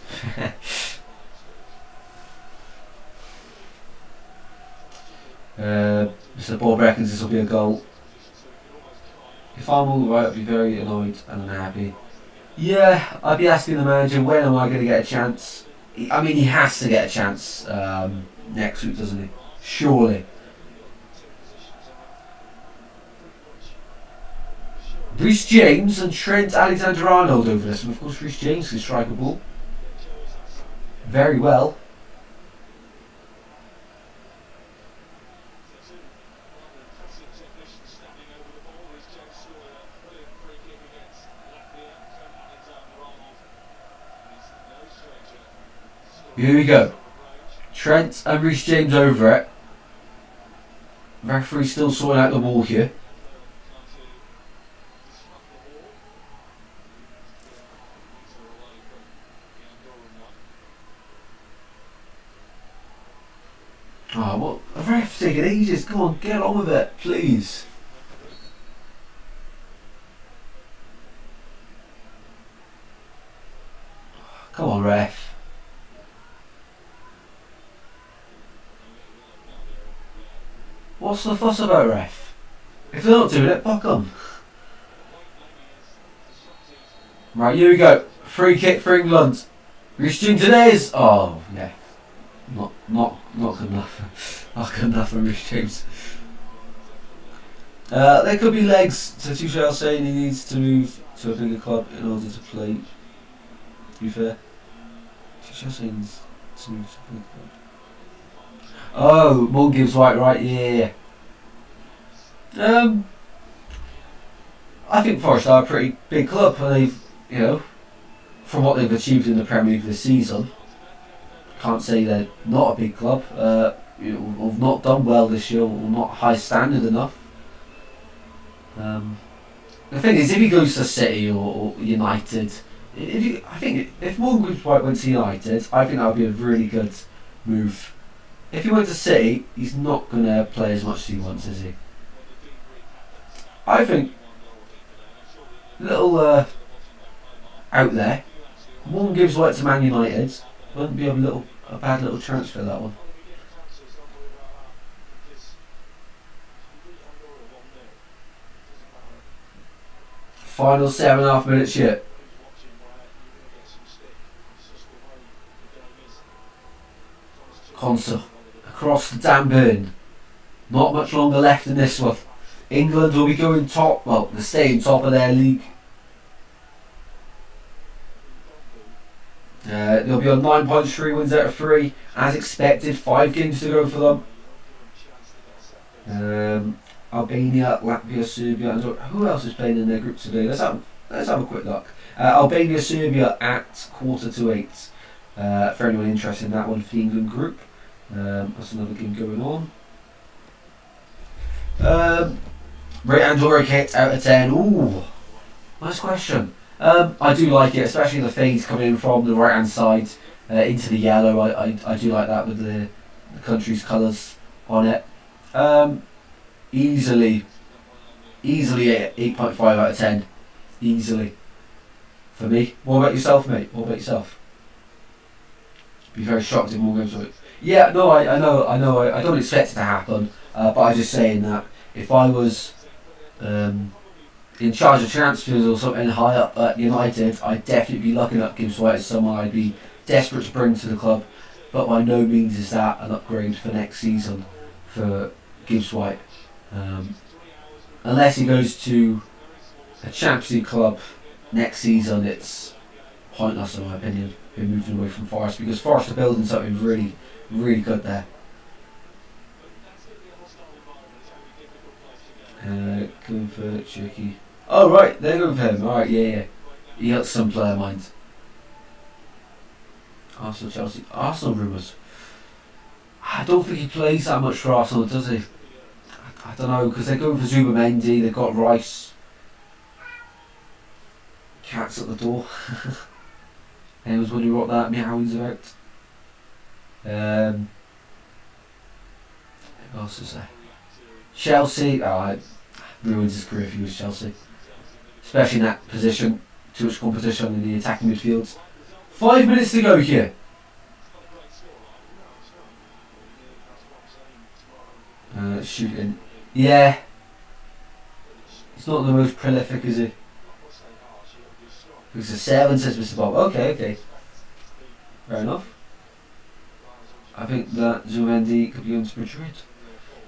Mr. Bob reckons this will be a goal. If I'm all right, I'll be very annoyed and unhappy. Yeah, I'd be asking the manager, when am I going to get a chance? I mean, he has to get a chance next week, doesn't he? Surely. Reece James and Trent Alexander-Arnold over this, and of course Reece James can strike a ball very well. Here we go. Trent and Reece James over it. Referee still sorting out the ball here. Oh, well, the ref's taking ages. Come on, get on with it, please. Come on, ref. What's the fuss about, ref? If they're not doing it, fuck them. Right, here we go. Free kick for England. Reece James today's. Oh, yeah. Not good enough. Not good enough for Reece James. There could be legs to Tuchel saying he needs to move to a bigger club in order to play. To be fair, Tuchel saying he needs to move to a bigger club. Oh, Morgan Gibbs White, right? Yeah. I think Forest are a pretty big club, and they've, you know, from what they've achieved in the Premier League this season. Can't say they're not a big club. Have not done well this year, or not high standard enough. The thing is, if he goes to City or United, I think if Morgan Gibbs White went to United, I think that would be a really good move. If he went to City, he's not going to play as much as he wants, is he? I think little out there, Morgan Gibbs White to Man United wouldn't be a bad little transfer, that one. Final 7.5 minutes yet. Conser across the damn burn. Not much longer left in this one. England will be going top, well, they're staying top of their league. They'll be on 9 points, 3 wins out of 3. As expected, 5 games to go for them. Albania, Latvia, Serbia, Andorra. Who else is playing in their group today? Let's have a quick look. Albania, Serbia at 7:45. For anyone interested in that one, for the England group. That's another game going on. Rate Andorra kit out of 10. Ooh, nice question. I do like it, especially the fades coming in from the right hand side into the yellow. I do like that with the country's colours on it. Easily 8.5 out of 10. Easily. For me. What about yourself, mate? What about yourself? Be very shocked if more games. Yeah, no, I know. I don't expect it to happen. But I'm just saying that if I was in charge of transfers or something high up at United, I'd definitely be looking at Gibbs White as someone I'd be desperate to bring to the club. But by no means is that an upgrade for next season for Gibbs White. Unless he goes to a Champions League club next season, it's pointless in my opinion. Him moving away from Forest, because Forest are building something really, really good there. Going for Turkey. Oh right, they're going for him. Alright, yeah. He got some player mind. Arsenal, Chelsea. Arsenal rumours. I don't think he plays that much for Arsenal, does he? I don't know, because they're going for Zubamendi, they've got Rice. Cat's at the door. Anyone's wondering what that meowing's about? Who else is there? Chelsea. Oh, it ruins his career if he was Chelsea. Especially in that position. Too much competition in the attacking midfield. 5 minutes to go here. Shooting. Yeah. He's not the most prolific, is he? It's a 7, says Mr. Bob. Okay. Fair enough. I think that Zumendi could be going to Madrid.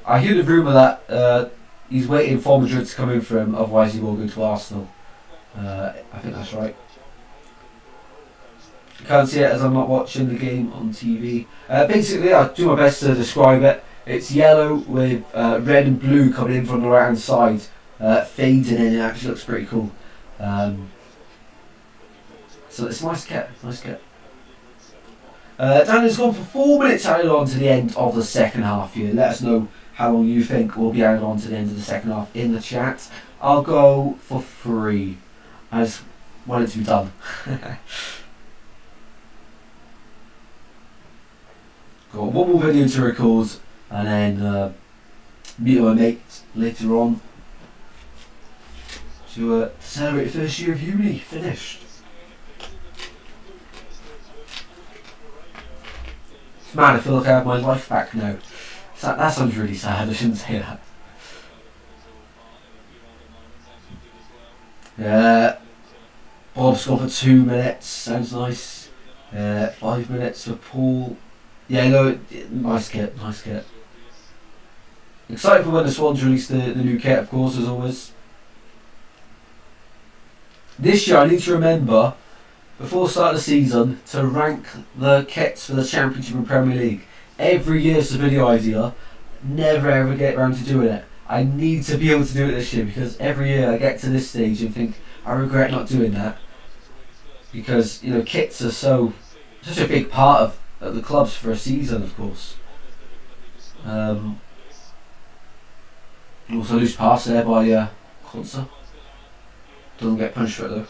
I hear the rumour that he's waiting for Madrid to come in for him, otherwise he will go to Arsenal. I think that's right. I can't see it as I'm not watching the game on TV. Basically, I'll do my best to describe it. It's yellow with red and blue coming in from the right hand side, fading in. It actually looks pretty cool. So it's a nice kit. Daniel's gone for 4 minutes added on to the end of the second half here. Let us know how long you think will be added on to the end of the second half in the chat. I'll go for 3. I just want it to be done. Got one more video to record and then meet my mate later on to celebrate the first year of uni finished. It's mad, I feel like I have my life back now. That sounds really sad, I shouldn't say that. Bob's gone for 2 minutes, sounds nice. 5 minutes for Paul. Yeah, no, nice kit. Excited for when the Swans release the new kit, of course, as always. This year I need to remember, before the start of the season, to rank the kits for the Championship and Premier League. Every year it's a video idea, never ever get around to doing it. I need to be able to do it this year, because every year I get to this stage and think, I regret not doing that. Because, you know, kits are such a big part of the clubs for a season, of course. Also loose pass there by Conser. Doesn't get punished for it though.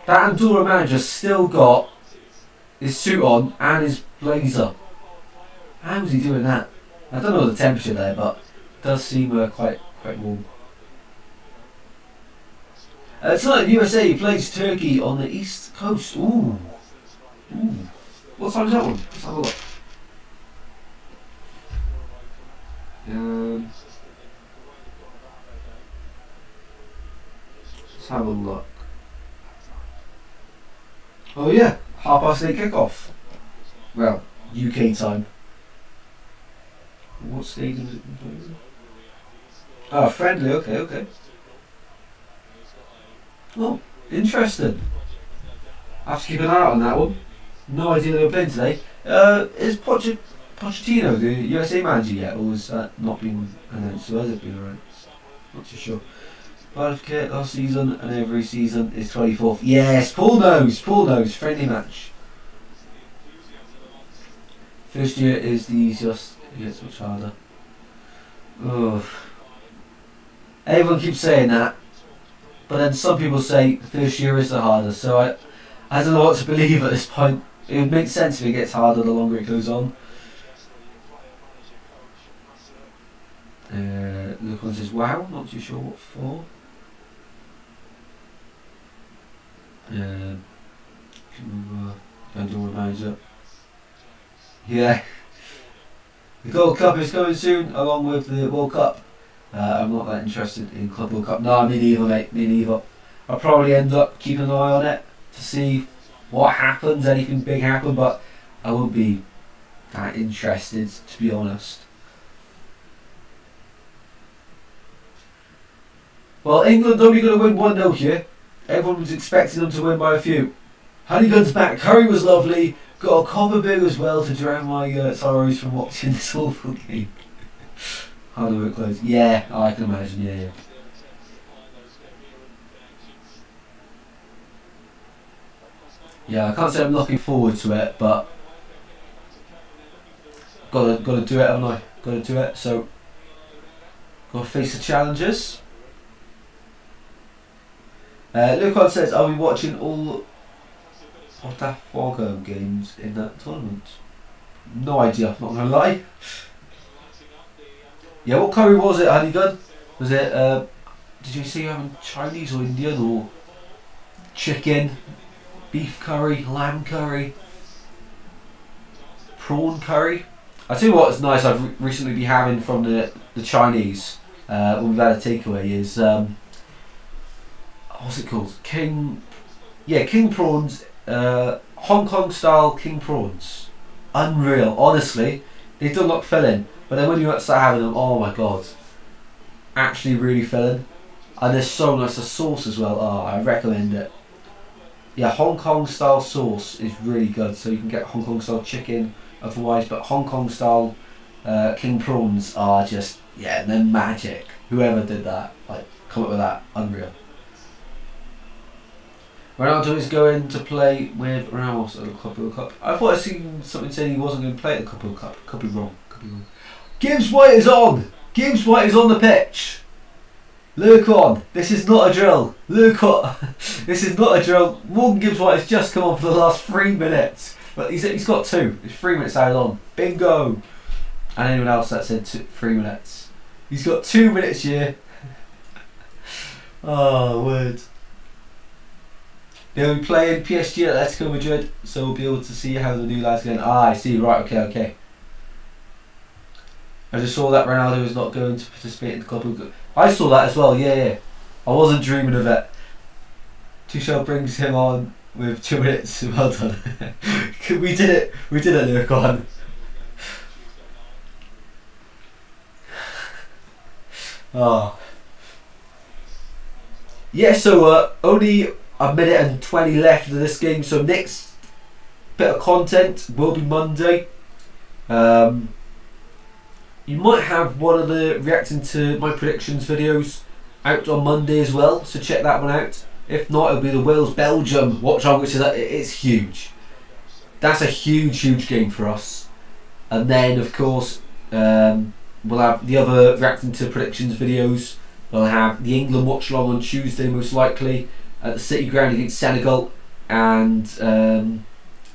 That Andorra manager's still got his suit on and his blazer. How was he doing that? I don't know the temperature there, but it does seem quite warm. Tonight, USA plays Turkey on the East Coast. Ooh. What time is that one? Let's have a look. Let's have a look. Oh yeah, 8:30 kickoff. Well, UK time. What stadium is it? Oh, friendly. Okay. Oh, interesting. I have to keep an eye out on that one. No idea they were playing today. Is Pochettino the USA manager yet, or has that not been announced? Or has it been around? Not too sure. Qualification last season and every season is 24th. Yes, Paul knows. Friendly match. First year is the easiest. It gets much harder. Oh. Everyone keeps saying that. But then some people say the first year is the hardest, so I don't know what to believe at this point. It would make sense if it gets harder the longer it goes on. Look one says, wow, not too sure what for. Andorra manager. Yeah. The Gold Cup is coming soon, along with the World Cup. I'm not that interested in Club World Cup. No, me neither, mate. Me neither. I'll probably end up keeping an eye on it to see what happens, anything big happen, but I won't be that interested, to be honest. Well, England only going to win 1-0 here. Everyone was expecting them to win by a few. Honeygun's back. Curry was lovely. Got a copper beer as well to drown my sorrows from watching this awful game. How do it close? Yeah, I can imagine. Yeah. Yeah, I can't say I'm looking forward to it, but gotta do it, haven't I? Gotta do it. So, gotta face the challenges. Lucon says, "Are we watching all Botafogo games in that tournament?" No idea. Not gonna lie. Yeah, what curry was it, Honeygun? Was it? Did you say you're having Chinese or Indian or chicken, beef curry, lamb curry, prawn curry? I tell you what's nice. I've recently been having from the Chinese when we've had a takeaway is what's it called? King prawns. Hong Kong style king prawns. Unreal. Honestly, they don't look filling, but then when you start having them, oh my god, actually really filling. And they're so nice. The sauce as well. Oh, I recommend it. Yeah, Hong Kong style sauce is really good. So you can get Hong Kong style chicken otherwise, but Hong Kong style king prawns are just, yeah, they're magic. Whoever did that, like, come up with that, unreal. Ronaldo is going to play with Ramos at the Club World Cup. I thought I seen something saying he wasn't going to play at the Club World Cup. Could be wrong. Gibbs White is on. Gibbs White is on the pitch. Look on. This is not a drill. Look on. This is not a drill. Morgan Gibbs White has just come on for the last 3 minutes, but he's got 2. It's 3 minutes added on. Bingo. And anyone else that said 3 minutes. He's got 2 minutes here. Oh, word. They'll be playing PSG at Atletico Madrid, so we'll be able to see how the new lads are going. Ah, I see. Right, okay. I just saw that Ronaldo is not going to participate in the Club World Cup. I saw that as well, yeah. I wasn't dreaming of it. Tuchel brings him on with 2 minutes. Well done. We did it, Luke on. Oh. Yeah, so only a minute and 20 left of this game, so next bit of content will be Monday. You might have one of the reacting to my predictions videos out on Monday as well, so check that one out. If not, it'll be the Wales-Belgium Watchalong, which is it's huge. That's a huge game for us. And then of course we'll have the other reacting to predictions videos. We'll have the England Watchalong on Tuesday most likely at the City Ground against Senegal, and then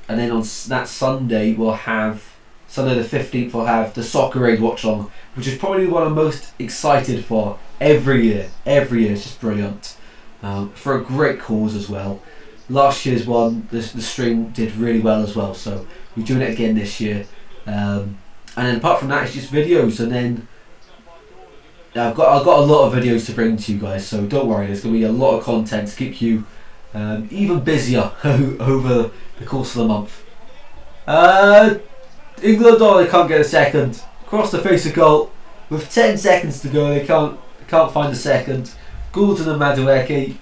on that Sunday we'll have Sunday the 15th. We'll have the Soccer Aid Watchalong, which is probably what I'm most excited for every year. It's just brilliant, for a great cause as well. Last year's one, the stream did really well as well, so we're doing it again this year. And then apart from that, it's just videos, and then I've got a lot of videos to bring to you guys, so don't worry, there's going to be a lot of content to keep you even busier over the course of the month. England, they can't get a second. Across the face of goal with 10 seconds to go, they can't find a second. Goulden and Madueke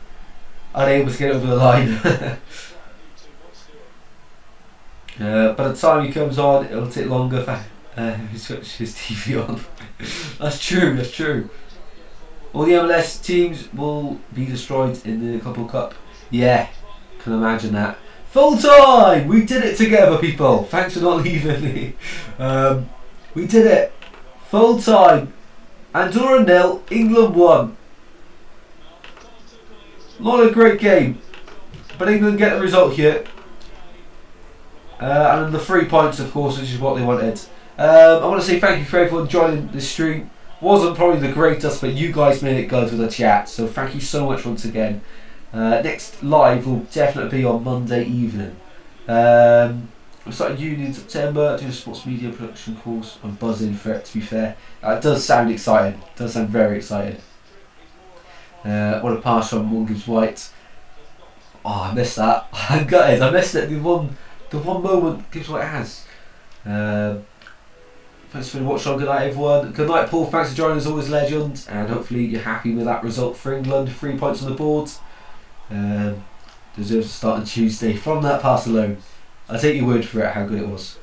unable to get over the line. By the time he comes on, it'll take longer for he switch his TV on. That's true. All the MLS teams will be destroyed in the Club World Cup. Yeah, can imagine that. Full time! We did it together, people. Thanks for not leaving me. We did it. Full time. Andorra 0, England 1. Not a great game, but England get the result here. And then the 3 points, of course, which is what they wanted. I want to say thank you for everyone joining the stream. Wasn't probably the greatest, but you guys made it good with the chat, so thank you so much once again. Next live will definitely be on Monday evening. We started uni in September, doing a sports media production course. I'm buzzing for it, to be fair. It does sound exciting, it does sound very exciting. What a pass from Morgan Gibbs White. Oh, I missed that. I'm gutted, I missed it. The one moment Gibbs White has. Thanks for watching. Good night, everyone. Good night, Paul. Thanks for joining us, always legend. And hopefully you're happy with that result for England. 3 points on the board. Deserves to start on Tuesday from that pass alone. I'll take your word for it, how good it was.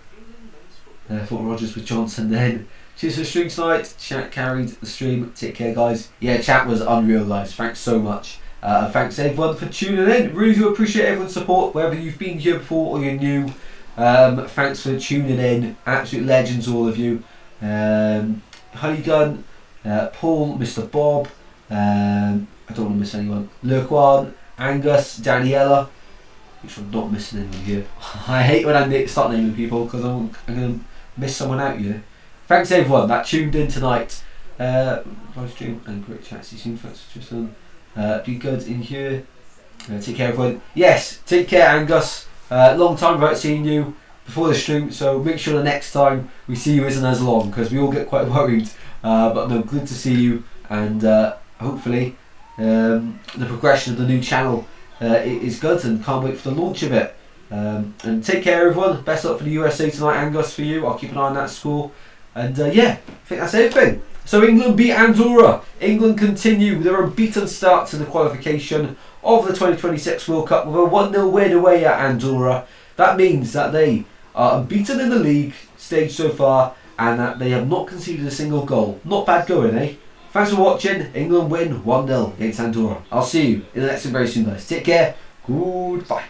Thought Rogers with Johnson then. Cheers for the stream tonight. Chat carried the stream. Take care, guys. Yeah, chat was unreal, guys. Thanks so much. Thanks everyone for tuning in. Really do appreciate everyone's support, whether you've been here before or you're new. Thanks for tuning in. Absolute legends, all of you. Honeygun, Paul, Mr. Bob. I don't want to miss anyone. Lurkwan, Angus, Daniela. Make sure I'm not missing anyone here. I hate when I start naming people because I'm going to miss someone out here. Thanks everyone that tuned in tonight. Live stream and great chat. See you soon. Thanks for just be good in here. Take care everyone. Yes, take care Angus. Long time without seeing you before the stream, so make sure the next time we see you isn't as long because we all get quite worried. But no, good to see you, and hopefully the progression of the new channel is good, and can't wait for the launch of it. And take care everyone. Best luck for the USA tonight, Angus, for you. I'll keep an eye on that score. And yeah, I think that's everything. So England beat Andorra. England continue their unbeaten start to the qualification of the 2026 World Cup with a 1-0 win away at Andorra. That means that they are unbeaten in the league stage so far, and that they have not conceded a single goal. Not bad going, eh? Thanks for watching. England win 1-0 against Andorra. I'll see you in the next one very soon, guys. Take care. Goodbye.